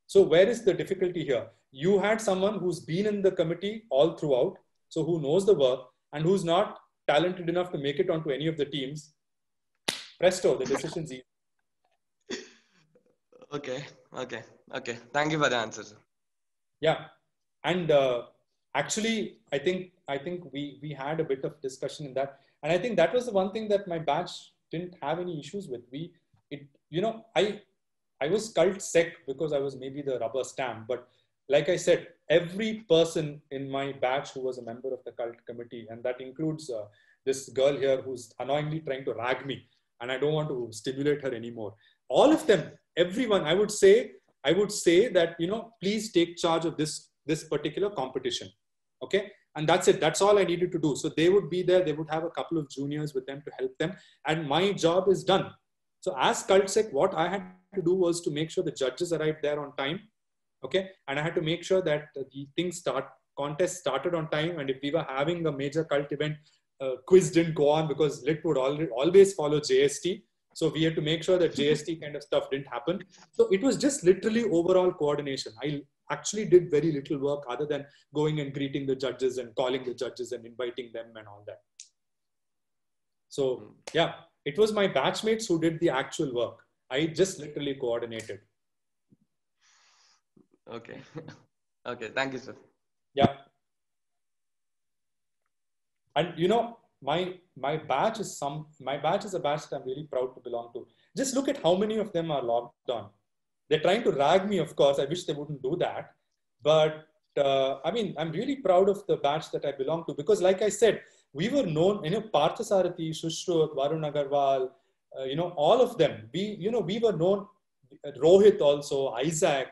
So where is the difficulty here? You had someone who's been in the committee all throughout, so who knows the work and who's not talented enough to make it onto any of the teams. Presto, the decision's easy. Okay. Thank you for the answer, sir. Yeah. And actually, I think we had a bit of discussion in that. And I think that was the one thing that my batch didn't have any issues with. I was cult sec because I was maybe the rubber stamp. But like I said, every person in my batch who was a member of the cult committee, and that includes this girl here who's annoyingly trying to rag me, and I don't want to stimulate her anymore. All of them, everyone, I would say that, you know, please take charge of this particular competition. Okay. And that's it. That's all I needed to do. So they would be there. They would have a couple of juniors with them to help them. And my job is done. So as cult sec, what I had to do was to make sure the judges arrived there on time. Okay. And I had to make sure that the contest started on time. And if we were having a major cult event, quiz didn't go on because lit would always follow JST. So we had to make sure that JST kind of stuff didn't happen. So it was just literally overall coordination. I actually did very little work other than going and greeting the judges and calling the judges and inviting them and all that. So yeah, it was my batchmates who did the actual work. I just literally coordinated. Okay. Okay. Thank you, sir. Yeah. And you know, my batch is a batch that I'm really proud to belong to. Just look at how many of them are logged on. They're trying to rag me, of course. I wish they wouldn't do that. But I mean, I'm really proud of the batch that I belong to because, like I said, we were known, you know, Parthasarathi, Shushruth, Varun Agarwal, you know, all of them. We were known, Rohit also, Isaac.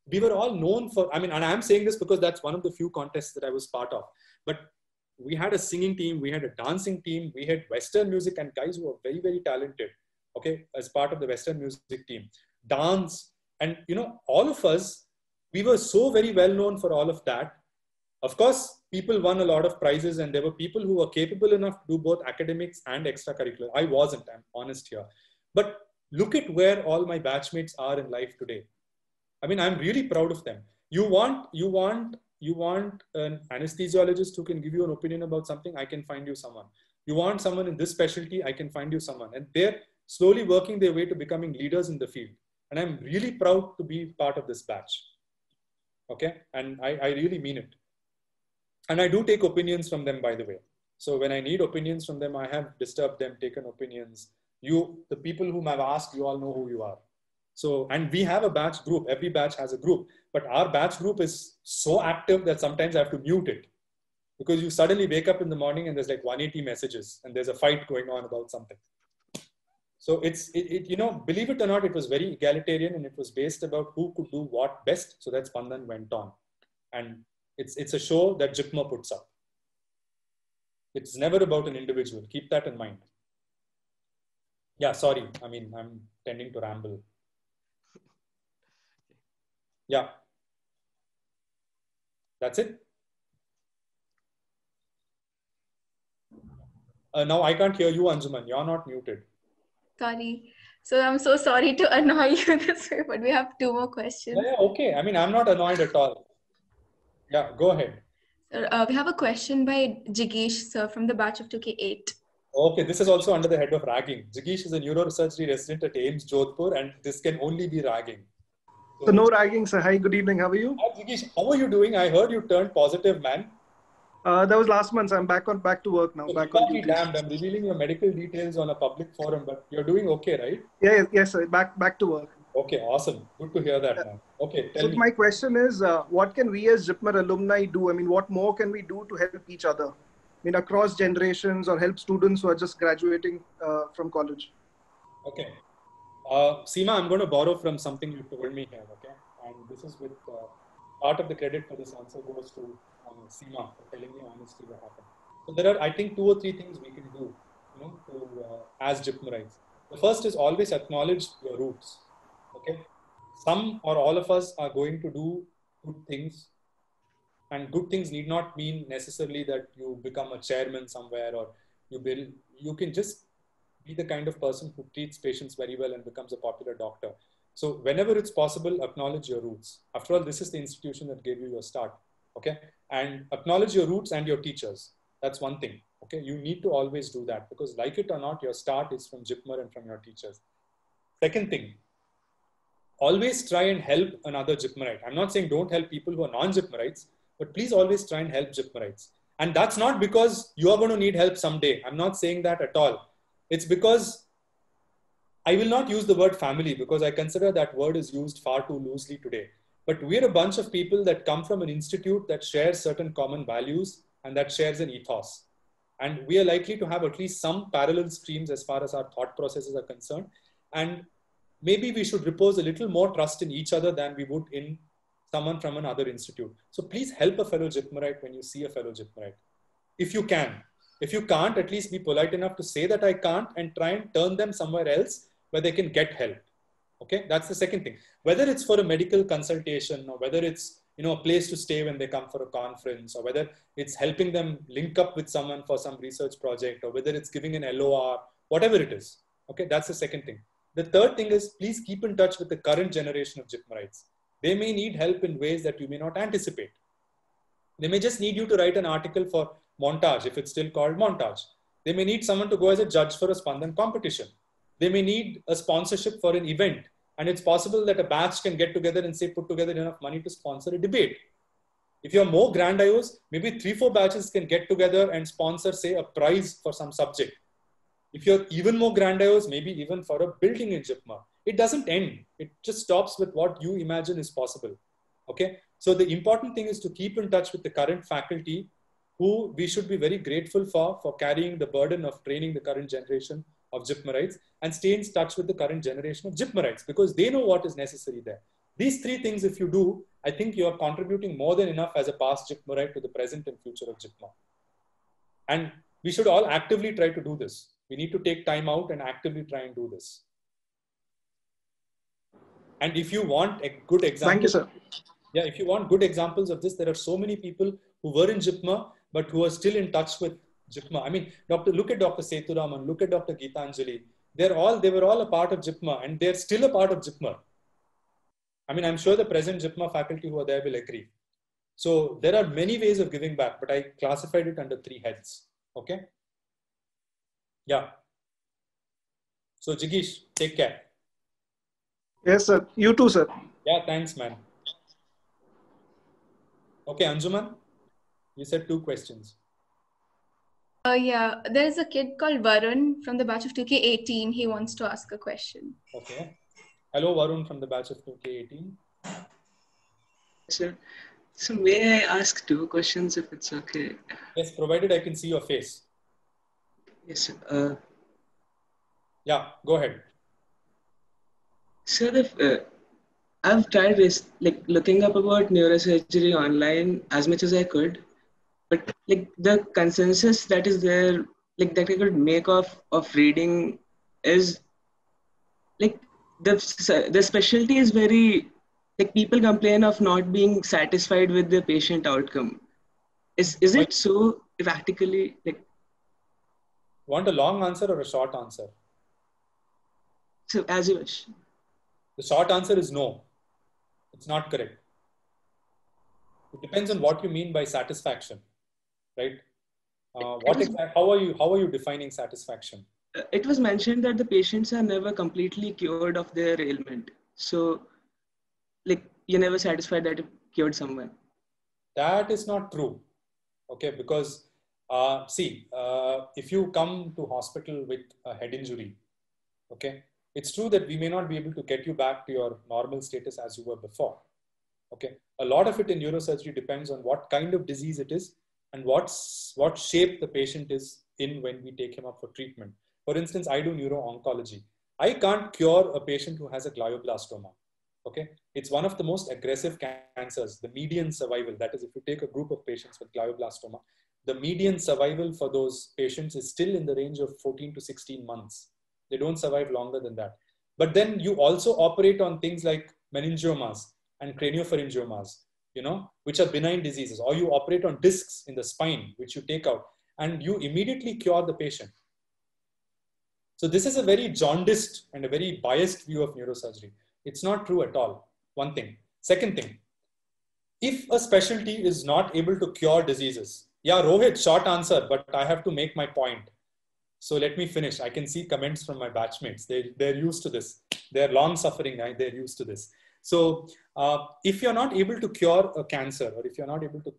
We were all known for, I mean, and I'm saying this because that's one of the few contests that I was part of. But we had a singing team, we had a dancing team, we had Western music and guys who were very, very talented, okay, as part of the Western music team. Dance, and you know, all of us, we were so very well known for all of that. Of course, people won a lot of prizes and there were people who were capable enough to do both academics and extracurricular. I wasn't, I'm honest here. But look at where all my batchmates are in life today. I mean, I'm really proud of them. You want an anesthesiologist who can give you an opinion about something, I can find you someone. You want someone in this specialty, I can find you someone. And slowly working their way to becoming leaders in the field. And I'm really proud to be part of this batch. Okay. And I really mean it. And I do take opinions from them, by the way. So when I need opinions from them, I have disturbed them, taken opinions. The people whom I've asked, you all know who you are. So, and we have a batch group. Every batch has a group, but our batch group is so active that sometimes I have to mute it, because you suddenly wake up in the morning and there's like 180 messages and there's a fight going on about something. So you know, believe it or not, it was very egalitarian and it was based about who could do what best. So that Spandan went on. And it's a show that JIPMER puts up. It's never about an individual. Keep that in mind. Yeah, sorry. I mean, I'm tending to ramble. Yeah. That's it. Now I can't hear you, Anjuman. You're not muted. Sorry. So I'm so sorry to annoy you this way, but we have 2 more questions. Yeah, okay. I mean, I'm not annoyed at all. Yeah, go ahead. So, we have a question by Jigesh, sir, from the batch of 2K8. Okay, this is also under the head of ragging. Jigesh is a neurosurgery resident at AIIMS Jodhpur, and this can only be ragging. So no ragging, sir. Hi, good evening. How are you? Hi, Jigesh, how are you doing? I heard you turned positive, man. That was last month. So I'm back to work now. So back on duty. Damned. I'm revealing your medical details on a public forum, but you're doing okay, right? Yeah, yes, sir. Back to work. Okay, awesome. Good to hear that, man. Okay, tell me. My question is, what can we as JIPMER alumni do? I mean, what more can we do to help each other? I mean, across generations, or help students who are just graduating from college? Okay. Seema, I'm going to borrow from something you told me here, okay? And this is with part of the credit for this answer goes to Seema for telling me honestly what happened. So there are, I think, 2 or 3 things we can do, you know, as JIPMERites. The first is always acknowledge your roots. Okay, some or all of us are going to do good things, and good things need not mean necessarily that you become a chairman somewhere, or you can just be the kind of person who treats patients very well and becomes a popular doctor. So whenever it's possible, acknowledge your roots. After all, this is the institution that gave you your start. Okay, and acknowledge your roots and your teachers. That's one thing. Okay, you need to always do that, because like it or not, your start is from JIPMER and from your teachers. Second thing, always try and help another JIPMERite. I'm not saying don't help people who are non-JIPMERites, but please always try and help JIPMERites. And that's not because you are going to need help someday. I'm not saying that at all. It's because I will not use the word family, because I consider that word is used far too loosely today. But we're a bunch of people that come from an institute that shares certain common values and that shares an ethos. And we are likely to have at least some parallel streams as far as our thought processes are concerned. And maybe we should repose a little more trust in each other than we would in someone from another institute. So please help a fellow JIPMERite when you see a fellow JIPMERite, if you can. If you can't, at least be polite enough to say that I can't, and try and turn them somewhere else where they can get help. Okay, that's the second thing. Whether it's for a medical consultation, or whether it's, you know, a place to stay when they come for a conference, or whether it's helping them link up with someone for some research project, or whether it's giving an LOR, whatever it is. Okay, that's the second thing. The third thing is, please keep in touch with the current generation of JIPMERites. They may need help in ways that you may not anticipate. They may just need you to write an article for Montage, if it's still called Montage. They may need someone to go as a judge for a Spandan competition. They may need a sponsorship for an event. And it's possible that a batch can get together and say, put together enough money to sponsor a debate. If you're more grandiose, maybe 3-4 batches can get together and sponsor, say, a prize for some subject. If you're even more grandiose, maybe even for a building in JIPMER. It doesn't end. It just stops with what you imagine is possible. Okay. So the important thing is to keep in touch with the current faculty, who we should be very grateful for carrying the burden of training the current generation of JIPMERites, and stay in touch with the current generation of JIPMERites, because they know what is necessary there. These 3 things, if you do, I think you are contributing more than enough as a past JIPMERite to the present and future of JIPMER. And we should all actively try to do this. We need to take time out and actively try and do this. And if you want a good example, thank you, sir. Yeah, if you want good examples of this, there are so many people who were in JIPMER, but who are still in touch with JIPMER. I mean, look at Dr. Sethuraman, look at Dr. Geetanjali. They were all a part of JIPMER, and they're still a part of JIPMER. I mean, I'm sure the present JIPMER faculty who are there will agree. So there are many ways of giving back, but I classified it under 3 heads. Okay. Yeah. So Jigish, take care. Yes, sir. You too, sir. Yeah, thanks, man. Okay, Anjuman, you said 2 questions. Yeah, there's a kid called Varun from the batch of 2K18. He wants to ask a question. Okay. Hello, Varun from the batch of 2K18. Sir, so may I ask 2 questions if it's okay? Yes, provided I can see your face. Yes, sir. Yeah, go ahead. Sir, if, I've tried looking up about neurosurgery online as much as I could, but like the consensus that is there, like that I could make of reading is like the specialty is very, like people complain of not being satisfied with the patient outcome. Is it so practically, like? Want a long answer or a short answer? So as you wish. The short answer is no. It's not correct. It depends on what you mean by satisfaction, right? How are you defining satisfaction? It was mentioned that the patients are never completely cured of their ailment. So, like, you're never satisfied that you cured someone. That is not true. Okay, because if you come to hospital with a head injury, okay, it's true that we may not be able to get you back to your normal status as you were before. Okay, a lot of it in neurosurgery depends on what kind of disease it is and what shape the patient is in when we take him up for treatment. For instance, I do neuro-oncology. I can't cure a patient who has a glioblastoma. Okay, it's one of the most aggressive cancers. The median survival, that is, if you take a group of patients with glioblastoma, the median survival for those patients is still in the range of 14 to 16 months. They don't survive longer than that. But then you also operate on things like meningiomas and craniopharyngiomas, which are benign diseases, or you operate on discs in the spine, which you take out, and you immediately cure the patient. So this is a very jaundiced and a very biased view of neurosurgery. It's not true at all. One thing. Second thing, if a specialty is not able to cure diseases, yeah, Rohit, short answer, but I have to make my point. So let me finish. I can see comments from my batchmates. They're used to this. They're long suffering. They're used to this. So if you're not able to cure a cancer, or if you're not able to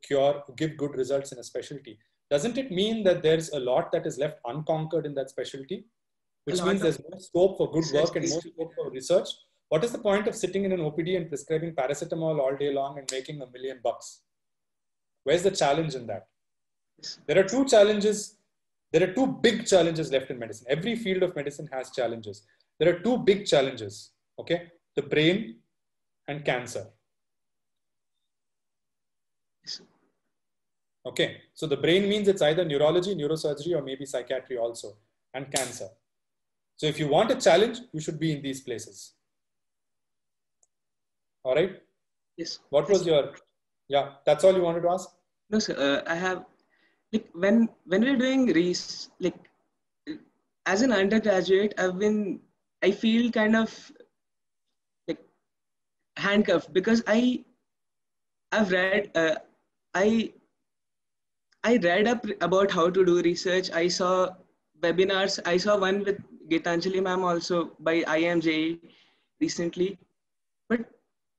give good results in a specialty, doesn't it mean that there's a lot that is left unconquered in that specialty? Which means there's more scope for good work and more scope for research. What is the point of sitting in an OPD and prescribing paracetamol all day long and making $1 million? Where's the challenge in that? There are 2 challenges. There are 2 big challenges left in medicine. Every field of medicine has challenges. There are 2 big challenges, okay? The brain and cancer. Okay, so the brain means it's either neurology, neurosurgery, or maybe psychiatry also, and cancer. So if you want a challenge, you should be in these places. All right? Yes. What was your, yeah, that's all you wanted to ask? No, sir, I have, like, when we're doing as an undergraduate, I feel kind of like handcuffed because I've read, I read up about how to do research. I saw webinars. I saw one with Geetanjali ma'am also by IMJ recently. But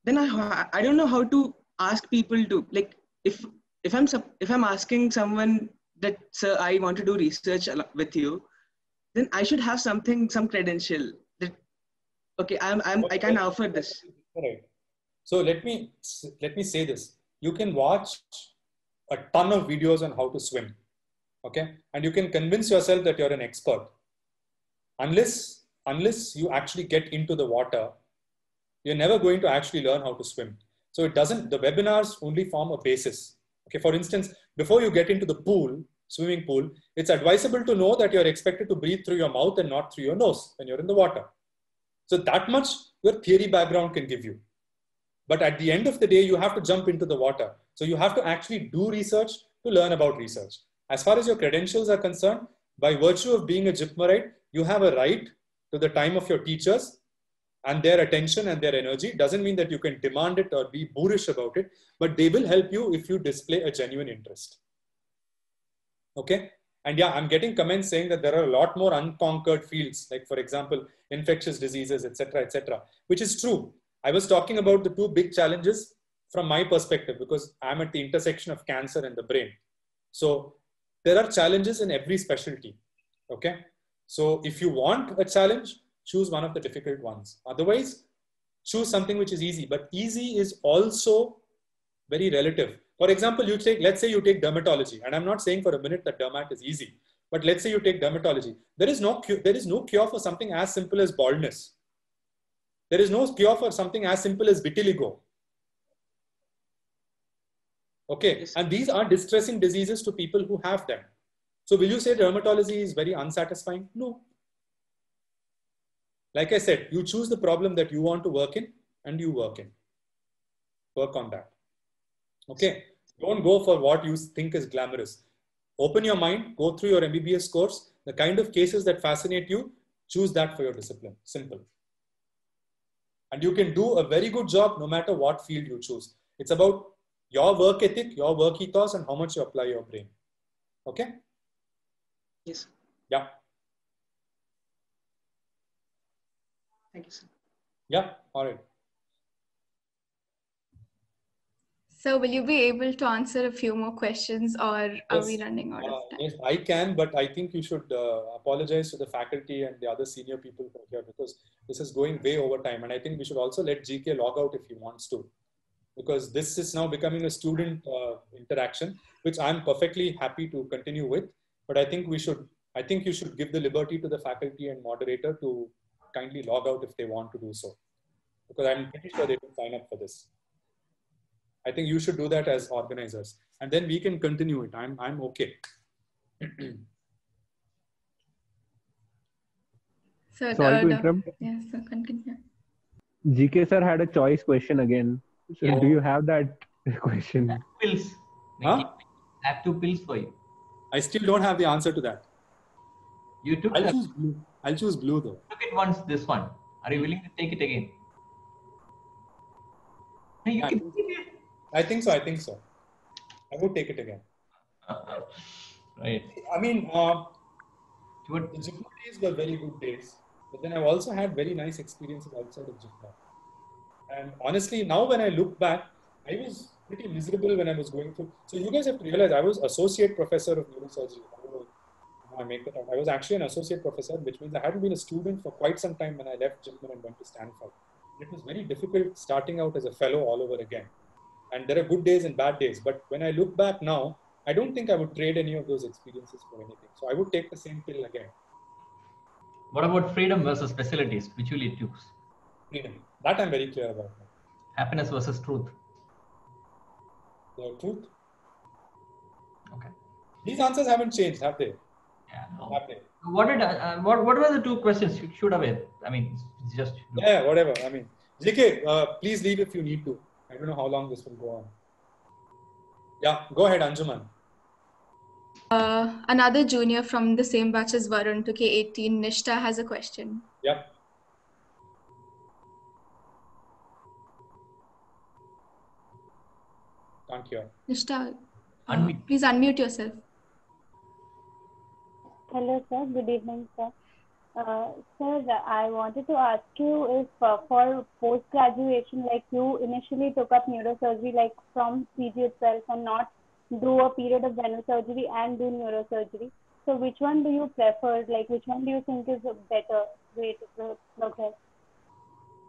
then I don't know how to ask people to, like, if I'm asking someone that, sir, I want to do research with you, then I should have some credential that, okay, I can offer this. Right. So let me say this. You can watch a ton of videos on how to swim, okay? And you can convince yourself that you're an expert. Unless you actually get into the water, you're never going to actually learn how to swim. So the webinars only form a basis. Okay, for instance, before you get into the swimming pool, it's advisable to know that you're expected to breathe through your mouth and not through your nose when you're in the water. So that much your theory background can give you. But at the end of the day, you have to jump into the water. So you have to actually do research to learn about research. As far as your credentials are concerned, by virtue of being a JIPMERite, you have a right to the time of your teachers and their attention and their energy. Doesn't mean that you can demand it or be boorish about it, but they will help you if you display a genuine interest. Okay. And yeah, I'm getting comments saying that there are a lot more unconquered fields, like for example, infectious diseases, etc., which is true. I was talking about the two big challenges from my perspective, because I'm at the intersection of cancer and the brain. So there are challenges in every specialty. Okay. So if you want a challenge, choose one of the difficult ones. Otherwise, choose something which is easy. But easy is also very relative. For example, let's say you take dermatology, and I'm not saying for a minute that dermat is easy, but let's say you take dermatology. There is no cure for something as simple as baldness. There is no cure for something as simple as vitiligo. Okay, and these are distressing diseases to people who have them. So will you say dermatology is very unsatisfying? No. Like I said, you choose the problem that you want to work in and you work on that. Okay, don't go for what you think is glamorous. Open your mind, go through your MBBS course, the kind of cases that fascinate you, choose that for your discipline. Simple. And you can do a very good job no matter what field you choose. It's about your work ethic, your work ethos, and how much you apply your brain. Okay? Yes. Yeah. Thank you, sir. Yeah, all right. So will you be able to answer a few more questions, or are we running out of time? Yes, I can, but I think you should apologize to the faculty and the other senior people who are here, because this is going way over time. And I think we should also let GK log out if he wants to, because this is now becoming a student interaction, which I'm perfectly happy to continue with. But I think you should give the liberty to the faculty and moderator to kindly log out if they want to do so, because I'm pretty sure they will sign up for this. I think you should do that as organizers, and then we can continue it. I'm okay. Sorry to interrupt. Yes, so continue. GK sir had a choice question again. So Yeah. do you have that question? Pills. Huh? I have 2 pills for you. I still don't have the answer to that. You took I'll choose blue. I'll choose blue though. Took it once, this one. Are you willing to take it again? You can take it. I think so. I would take it again. Right. I mean, the JIPMER days were very good days, but then I've also had very nice experiences outside of JIPMER. And honestly, now when I look back, I was pretty miserable when I was going through. So you guys have to realize I was associate professor of neurosurgery. I don't know how I make that out. I was actually an associate professor, which means I hadn't been a student for quite some time when I left JIPMER and went to Stanford. It was very difficult starting out as a fellow all over again. And there are good days and bad days. But when I look back now, I don't think I would trade any of those experiences for anything. So I would take the same pill again. What about freedom versus facilities? Which will you choose? Freedom. That I'm very clear about. Happiness versus truth. The truth? Okay. These answers haven't changed, have they? Yeah, no. Have they? What were the 2 questions? Shoot away. I mean, it's just. Yeah, whatever. I mean, JK, please leave if you need to. I don't know how long this will go on. Yeah, go ahead, Anjuman. Another junior from the same batch as Varun, 2K18, Nishta, has a question. Yep. Can't hear. Nishta, please unmute yourself. Hello, sir. Good evening, sir. Sir, I wanted to ask you if for post-graduation, like you initially took up neurosurgery like from PG itself and not do a period of general surgery and do neurosurgery. So which one do you prefer? Like which one do you think is a better way to progress?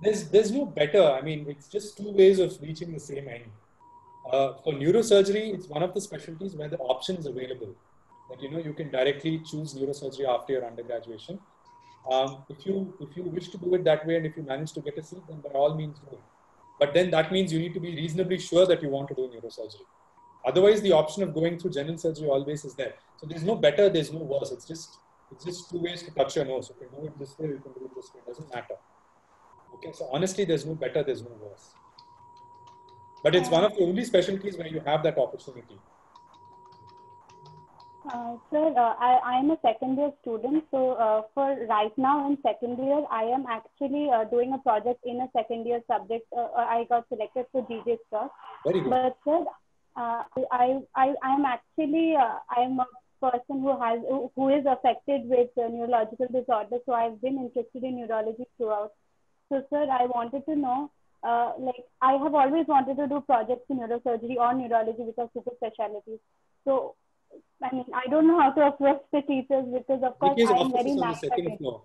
There's no better. I mean, it's just 2 ways of reaching the same end. For neurosurgery, it's one of the specialties where the option is available. Like, you can directly choose neurosurgery after your undergraduation. If you wish to do it that way and if you manage to get a seat, then by all means do it. But then that means you need to be reasonably sure that you want to do neurosurgery. Otherwise, the option of going through general surgery always is there. So there's no better, there's no worse. It's just 2 ways to touch your nose. You can do it this way, you can do it this way. It doesn't matter. Okay, so honestly, there's no better, there's no worse. But it's one of the only specialties where you have that opportunity. Sir, I am a second year student. So for right now in second year, I am actually doing a project in a second year subject. I got selected for GJ Cross. Very good. But sir, I am actually I'm person who is affected with neurological disorders. So I've been interested in neurology throughout. So sir, I wanted to know, like I have always wanted to do projects in neurosurgery or neurology because super specialties. So I mean, I don't know how to approach the teachers because of course GK's I am office very is on the naive. second floor.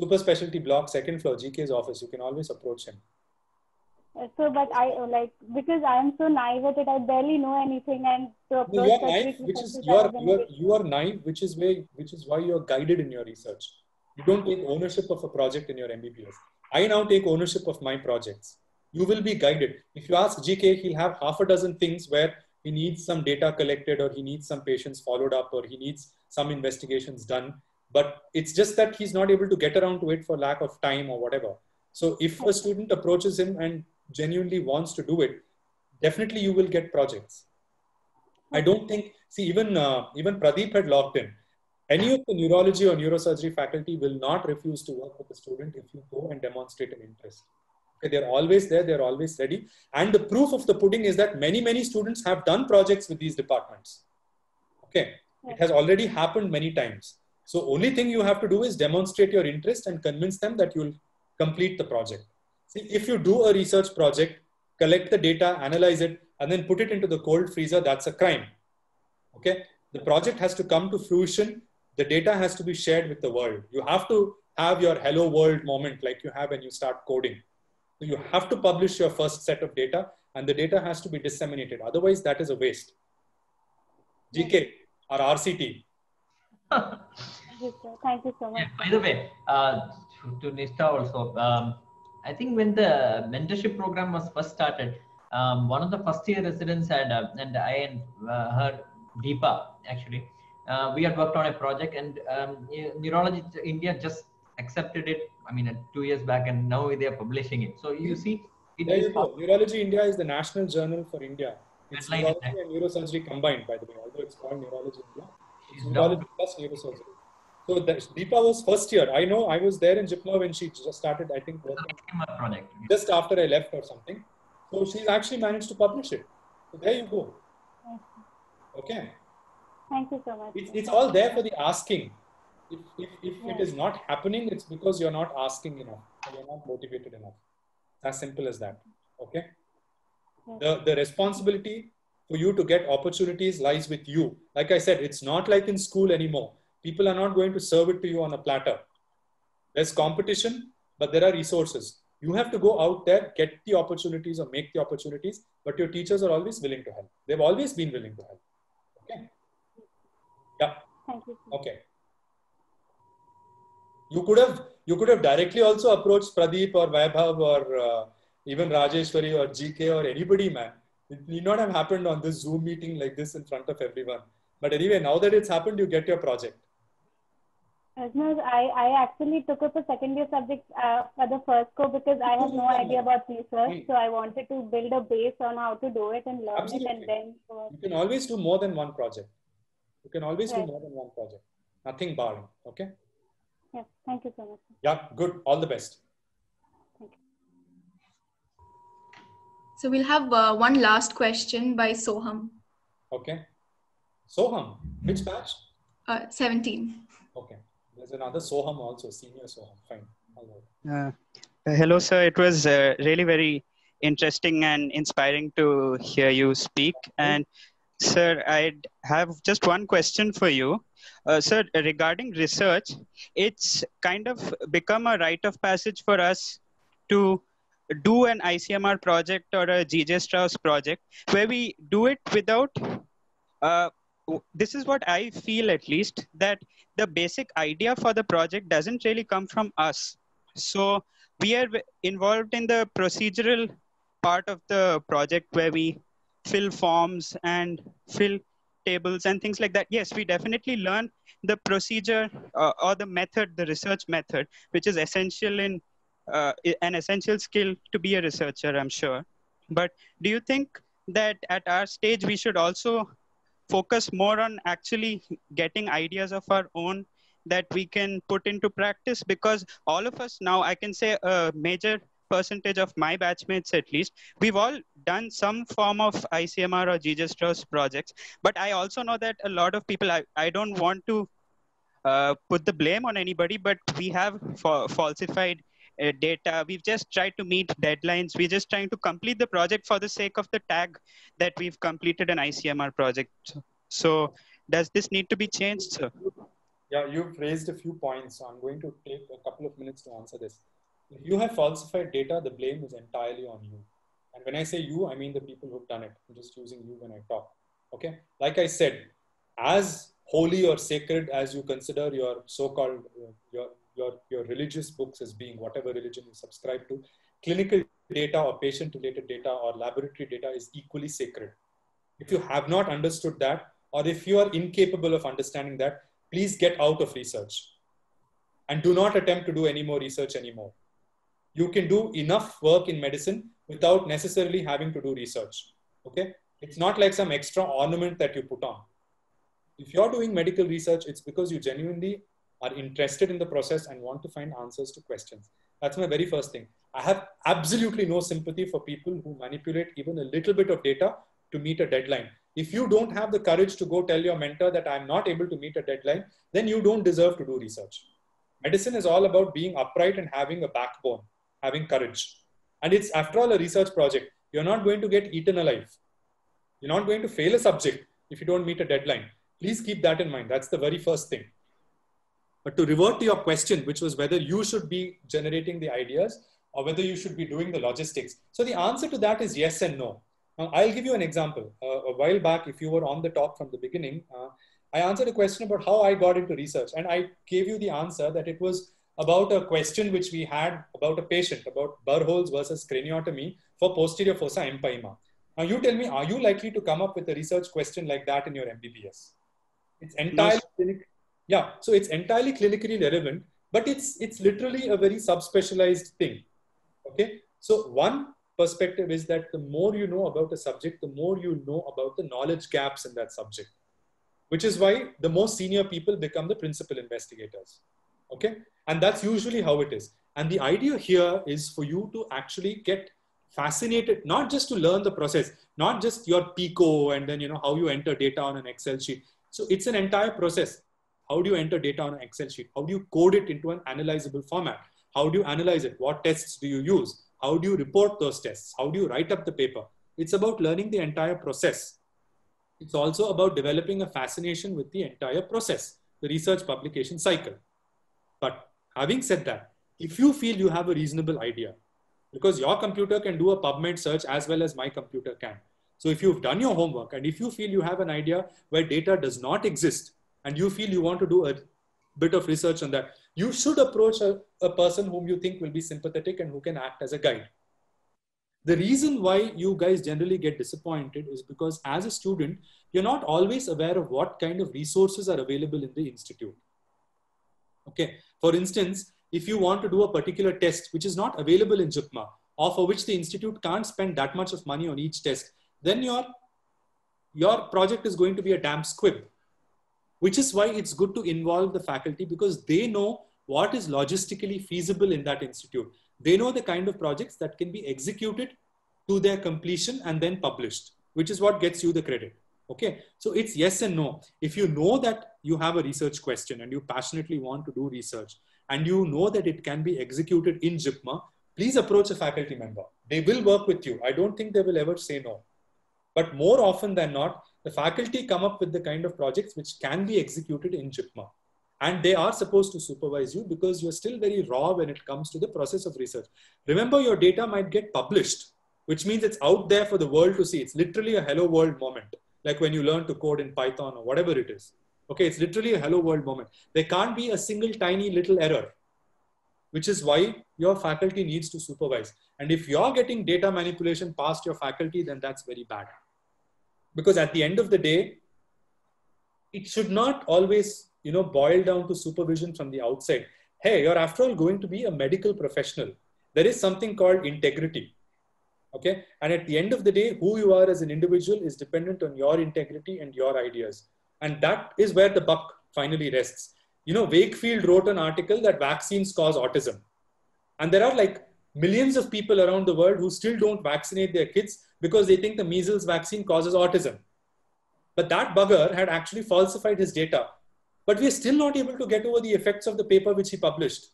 Super specialty block, second floor, GK's office. You can always approach him. So, but I like because I am so naive at it, I barely know anything, and to approach You are such naive, big which is researchers, you are naive, which is why you are guided in your research. You don't take ownership of a project in your MBBS. I now take ownership of my projects. You will be guided. If you ask GK, he'll have half a dozen things where he needs some data collected, or he needs some patients followed up, or he needs some investigations done. But it's just that he's not able to get around to it for lack of time or whatever. So if a student approaches him and genuinely wants to do it, definitely you will get projects. I don't think, see, even Pradeep had logged in. Any of the neurology or neurosurgery faculty will not refuse to work with the student if you go and demonstrate an interest. Okay, they're always there, they're always ready. And the proof of the pudding is that many students have done projects with these departments. Okay, it has already happened many times. So only thing you have to do is demonstrate your interest and convince them that you'll complete the project. See, if you do a research project, collect the data, analyze it, and then put it into the cold freezer, that's a crime. Okay, the project has to come to fruition. The data has to be shared with the world. You have to have your hello world moment like you have when you start coding. So you have to publish your first set of data, and the data has to be disseminated. Otherwise, that is a waste. GK, our RCT. Thank you so much. Yeah, by the way, to Nishtha also, I think when the mentorship program was first started, one of the first year residents had, and I and her, Deepa, actually, we had worked on a project, and Neurology India just accepted it, I mean, 2 years back, and now they are publishing it. So you see, There you go. Neurology India is the national journal for India. It's neurology and neurosurgery combined, by the way, although it's called Neurology India. It's neurology plus neurosurgery. So Deepa was first year. I know I was there in JIPMER when she just started, I think, working project just after I left or something. So she's actually managed to publish it. So there you go. Okay. Thank you so much. It's all there for the asking. If it is not happening, it's because you're not asking enough. Or you're not motivated enough. As simple as that. Okay. The responsibility for you to get opportunities lies with you. Like I said, it's not like in school anymore. People are not going to serve it to you on a platter. There's competition, but there are resources. You have to go out there, get the opportunities or make the opportunities, but your teachers are always willing to help. They've always been willing to help. Okay. Yeah. Thank you. Okay. You could have directly also approached Pradeep or Vaibhav or even Rajeshwari or GK or anybody, man. It need not have happened on this Zoom meeting like this in front of everyone. But anyway, now that it's happened, you get your project. No, I actually took up a second year subject for the first course because I have no idea about research. So I wanted to build a base on how to do it and learn it, and then. You can always do more than one project. You can always do more than one project. Nothing barring. Okay. Yeah. Thank you so much. Yeah. Good. All the best. Thank you. So we'll have one last question by Soham. Okay. Soham, which batch? 17. Okay. There's another Soham also, senior Soham. Fine. Hello, sir. It was really very interesting and inspiring to hear you speak. And sir, I have just one question for you. Sir, regarding research, it's kind of become a rite of passage for us to do an ICMR project or a GJ Strauss project where we do it without this is what I feel, at least, that the basic idea for the project doesn't really come from us. So we are involved in the procedural part of the project where we fill forms and fill tables and things like that. Yes, we definitely learn the procedure or the method, the research method, which is essential in an essential skill to be a researcher, I'm sure. But do you think that at our stage, we should also focus more on actually getting ideas of our own that we can put into practice? Because all of us now, I can say a major percentage of my batchmates at least, we've all done some form of ICMR or GGESTROS projects. But I also know that a lot of people, I don't want to put the blame on anybody, but we have falsified data. We've just tried to meet deadlines. We're just trying to complete the project for the sake of the tag that we've completed an ICMR project. So does this need to be changed, sir? Yeah, you've raised a few points. So I'm going to take a couple of minutes to answer this. If you have falsified data, the blame is entirely on you. And when I say you, I mean the people who've done it. I'm just using you when I talk. Okay. Like I said, as holy or sacred as you consider your so-called your religious books as being, whatever religion you subscribe to, clinical data or patient-related data or laboratory data is equally sacred. If you have not understood that, or if you are incapable of understanding that, please get out of research and do not attempt to do any more research anymore. You can do enough work in medicine without necessarily having to do research. Okay? It's not like some extra ornament that you put on. If you're doing medical research, it's because you genuinely are interested in the process and want to find answers to questions. That's my very first thing. I have absolutely no sympathy for people who manipulate even a little bit of data to meet a deadline. If you don't have the courage to go tell your mentor that I'm not able to meet a deadline, then you don't deserve to do research. Medicine is all about being upright and having a backbone, having courage. And it's, after all, a research project. You're not going to get eaten alive. You're not going to fail a subject if you don't meet a deadline. Please keep that in mind. That's the very first thing. But to revert to your question, which was whether you should be generating the ideas or whether you should be doing the logistics. So the answer to that is yes and no. Now, I'll give you an example. A while back, if you were on the talk from the beginning, I answered a question about how I got into research. And I gave you the answer that it was about a question which we had about a patient, about burr holes versus craniotomy for posterior fossa empyema. Now you tell me, are you likely to come up with a research question like that in your MBBS? It's entirely so it's entirely clinically relevant, but it's literally a very subspecialized thing. Okay, so one perspective is that the more you know about a subject, the more you know about the knowledge gaps in that subject, which is why the most senior people become the principal investigators. Okay, and that's usually how it is. And the idea here is for you to actually get fascinated, not just to learn the process, not just your PICO and then how you enter data on an Excel sheet. So it's an entire process. How do you enter data on an Excel sheet? How do you code it into an analyzable format? How do you analyze it? What tests do you use? How do you report those tests? How do you write up the paper? It's about learning the entire process. It's also about developing a fascination with the entire process, the research publication cycle. But having said that, if you feel you have a reasonable idea, because your computer can do a PubMed search as well as my computer can. So if you've done your homework and if you feel you have an idea where data does not exist and you feel you want to do a bit of research on that, you should approach a person whom you think will be sympathetic and who can act as a guide. The reason why you guys generally get disappointed is because as a student, you're not always aware of what kind of resources are available in the institute. Okay, for instance, if you want to do a particular test which is not available in JIPMA or for which the institute can't spend that much of money on each test, then your project is going to be a damn squib. Which is why it's good to involve the faculty because they know what is logistically feasible in that institute. They know the kind of projects that can be executed to their completion and then published, which is what gets you the credit. Okay, so it's yes and no. If you know that you have a research question and you passionately want to do research and you know that it can be executed in JIPMA, please approach a faculty member. They will work with you. I don't think they will ever say no. But more often than not, the faculty come up with the kind of projects which can be executed in JIPMA. And they are supposed to supervise you because you're still very raw when it comes to the process of research. Remember, your data might get published, which means it's out there for the world to see. It's literally a hello world moment, like when you learn to code in Python or whatever it is. Okay, it's literally a hello world moment. There can't be a single tiny little error, which is why your faculty needs to supervise. And if you're getting data manipulation past your faculty, then that's very bad. Because at the end of the day, it should not always boil down to supervision from the outside. Hey, you're after all going to be a medical professional. There is something called integrity. Okay. And at the end of the day, who you are as an individual is dependent on your integrity and your ideas. And that is where the buck finally rests. Wakefield wrote an article that vaccines cause autism. And there are like millions of people around the world who still don't vaccinate their kids because they think the measles vaccine causes autism. But that bugger had actually falsified his data. But we are still not able to get over the effects of the paper which he published.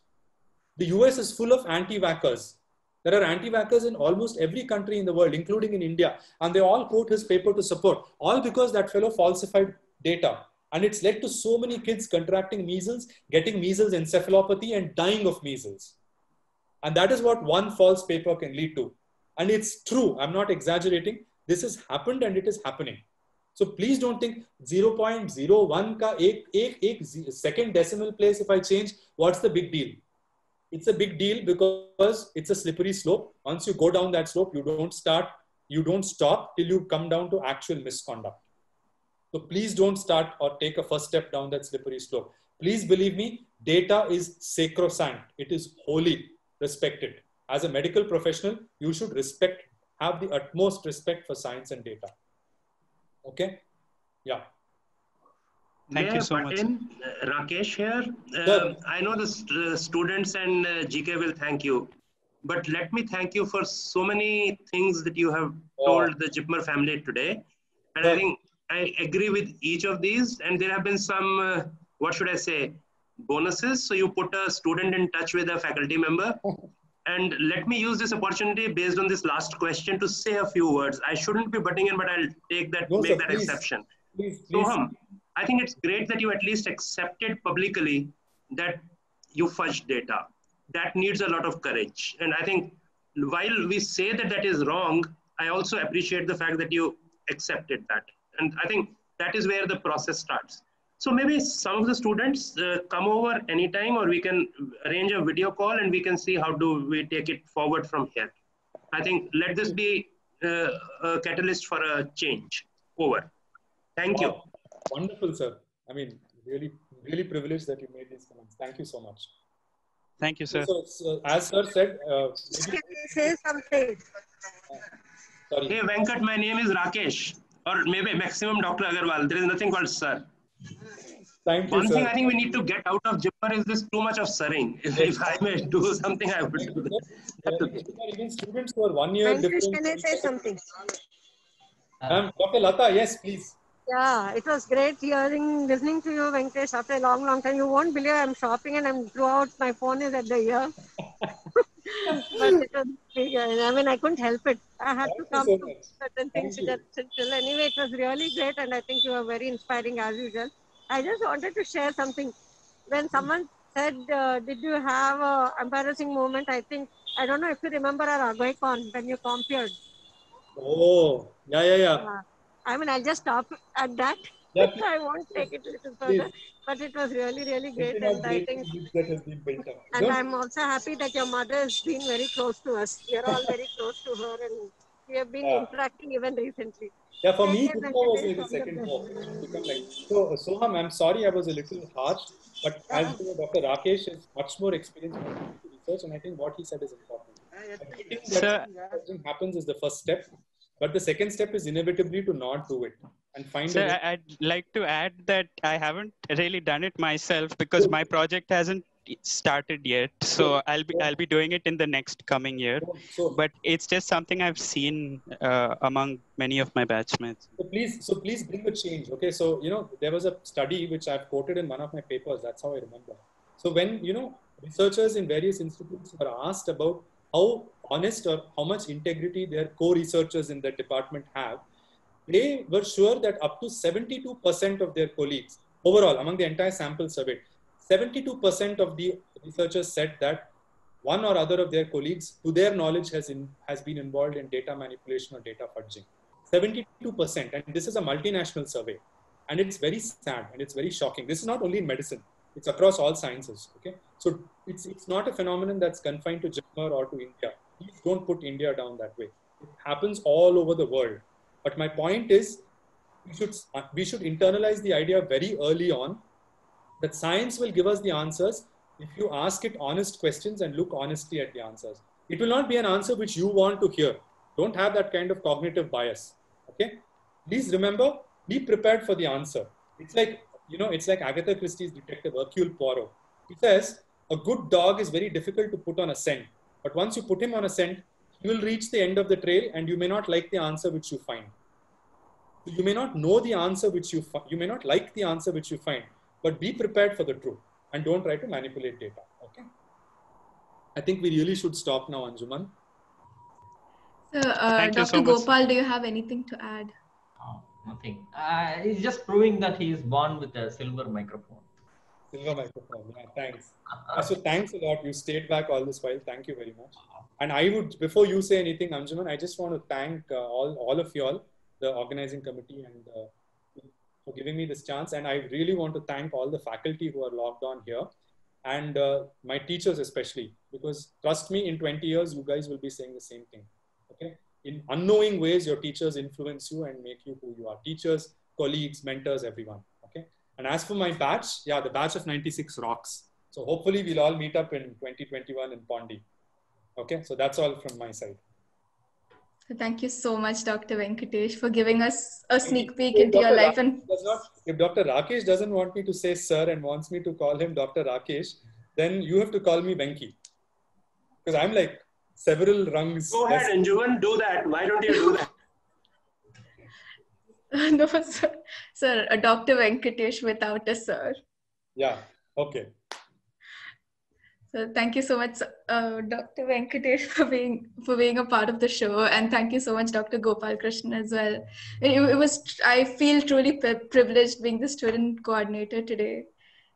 The US is full of anti-vaxxers. There are anti-vaxxers in almost every country in the world, including in India. And they all quote his paper to support, all because that fellow falsified data. And it's led to so many kids contracting measles, getting measles encephalopathy and dying of measles. And that is what one false paper can lead to. And it's true, I'm not exaggerating. This has happened and it is happening. So please don't think 0.01 ka ek second decimal place if I change, what's the big deal? It's a big deal because it's a slippery slope. Once you go down that slope, you don't stop till you come down to actual misconduct. So please don't start or take a first step down that slippery slope. Please believe me, data is sacrosanct. It is holy, respected. As a medical professional, you should have the utmost respect for science and data. Okay? Yeah. Thank you so much. Rakesh here. I know the students and GK will thank you, but let me thank you for so many things that you have told the JIPMER family today. And I think I agree with each of these. And there have been some, what should I say, bonuses. So you put a student in touch with a faculty member. And let me use this opportunity based on this last question to say a few words. I shouldn't be butting in, but I'll take that, make that exception. Please. Soham, I think it's great that you at least accepted publicly that you fudged data. That needs a lot of courage. And I think while we say that that is wrong, I also appreciate the fact that you accepted that. And I think that is where the process starts. So maybe some of the students come over anytime, or we can arrange a video call and we can see how do we take it forward from here. I think let this be a catalyst for a change. Over. Thank you. Wonderful, sir. I mean, really privileged that you made these comments. Thank you so much. Thank you, sir. So as sir said, can you say something? Sorry. Hey, Venkat, my name is Rakesh, or maybe maximum Dr. Agarwal. There is nothing called sir. Thank you, One sir. thing I think we need to get out of JIPMER is this too much of sirring. If I may do something, I would do that. Even students who are 1 year different. Can I say something? Dr. Lata, yes, please. Yeah, it was great listening to you, Venkatesh, after a long time. You won't believe I'm shopping and I'm throughout, my phone is at the ear. But it was big. I mean, I couldn't help it. I had to come to certain things which are essential. Anyway, it was really great and I think you were very inspiring as usual. I just wanted to share something. When someone said, did you have an embarrassing moment? I think, I don't know if you remember our AgaiCon when you compared. Oh, yeah. I mean, I'll just stop at that. Yeah, I won't take it a little further. But it was really great. And I think, and I'm also happy that your mother has been very close to us. We are all very close to her and we have been interacting even recently. Yeah, for me, Putna was like the second home. So, Soham, I'm sorry I was a little harsh, but as you know, Dr. Rakesh is much more experienced in research, and I think what he said is important. I think that happens is the first step, but the second step is inevitably to not do it and find. Sir, I'd like to add that I haven't really done it myself because my project hasn't started yet. So I'll be doing it in the next coming year. But it's just something I've seen among many of my batchmates. So please bring a change. Okay, so there was a study which I've quoted in one of my papers. That's how I remember. So when researchers in various institutes were asked about how honest or how much integrity their co-researchers in their department have, they were sure that up to 72% of their colleagues, overall among the entire sample survey, 72% of the researchers said that one or other of their colleagues, to their knowledge, has been involved in data manipulation or data fudging. 72%, and this is a multinational survey, and it's very sad and it's very shocking. This is not only in medicine; it's across all sciences. Okay, so it's not a phenomenon that's confined to JIPMER or to India. Please don't put India down that way. It happens all over the world. But my point is, we should internalize the idea very early on that science will give us the answers if you ask it honest questions and look honestly at the answers. It will not be an answer which you want to hear. Don't have that kind of cognitive bias. Okay? Please remember, be prepared for the answer. It's like, it's like Agatha Christie's detective Hercule Poirot. He says, a good dog is very difficult to put on a scent. But once you put him on a scent, he will reach the end of the trail and you may not like the answer which you find. You may not know the answer which you may not like the answer which you find, but be prepared for the truth and don't try to manipulate data. Okay. I think we really should stop now, Anjuman. So, Dr. Gopal, do you have anything to add? Oh, nothing. He's just proving that he is born with a silver microphone. Silver microphone. Yeah, thanks. So thanks a lot. You stayed back all this while. Thank you very much. And I would, before you say anything, Anjuman, I just want to thank all of you all, the organizing committee, and for giving me this chance. And I really want to thank all the faculty who are logged on here, and my teachers especially, because trust me, in 20 years, you guys will be saying the same thing. Okay. In unknowing ways, your teachers influence you and make you who you are. Teachers, colleagues, mentors, everyone. Okay. And as for my batch, yeah, the batch of 96 rocks. So hopefully we'll all meet up in 2021 in Pondi. Okay. So that's all from my side. Thank you so much, Dr. Venkatesh, for giving us a sneak peek into your life. And if Dr. Rakesh doesn't want me to say sir and wants me to call him Dr. Rakesh, then you have to call me Venki. Because I'm like several rungs. Go ahead, Anjuman, do that. Why don't you do that? No, sir. Sir, a Dr. Venkatesh without a sir. Yeah, okay. So thank you so much, Dr. Venkatesh, for being a part of the show, and thank you so much, Dr. Gopal Krishnan, as well. I feel truly privileged being the student coordinator today,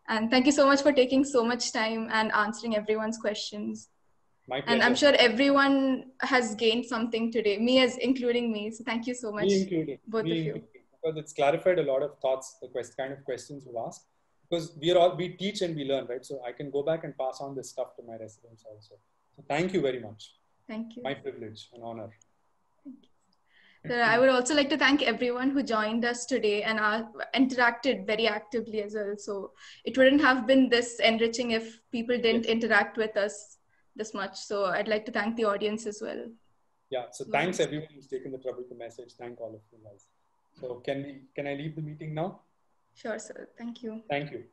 and thank you so much for taking so much time and answering everyone's questions. My pleasure. And I'm sure everyone has gained something today, including me. So thank you so much, both of you. Because it's clarified a lot of thoughts, the kind of questions you asked. Because we teach and we learn, right? So I can go back and pass on this stuff to my residents also. So thank you very much. Thank you. My privilege and honor. Thank you. So I would also like to thank everyone who joined us today and interacted very actively as well. So it wouldn't have been this enriching if people didn't interact with us this much. So I'd like to thank the audience as well. Yeah. So thanks everyone who's taken the trouble to message. Thank all of you guys. So can I leave the meeting now? Sure, sir. Thank you. Thank you.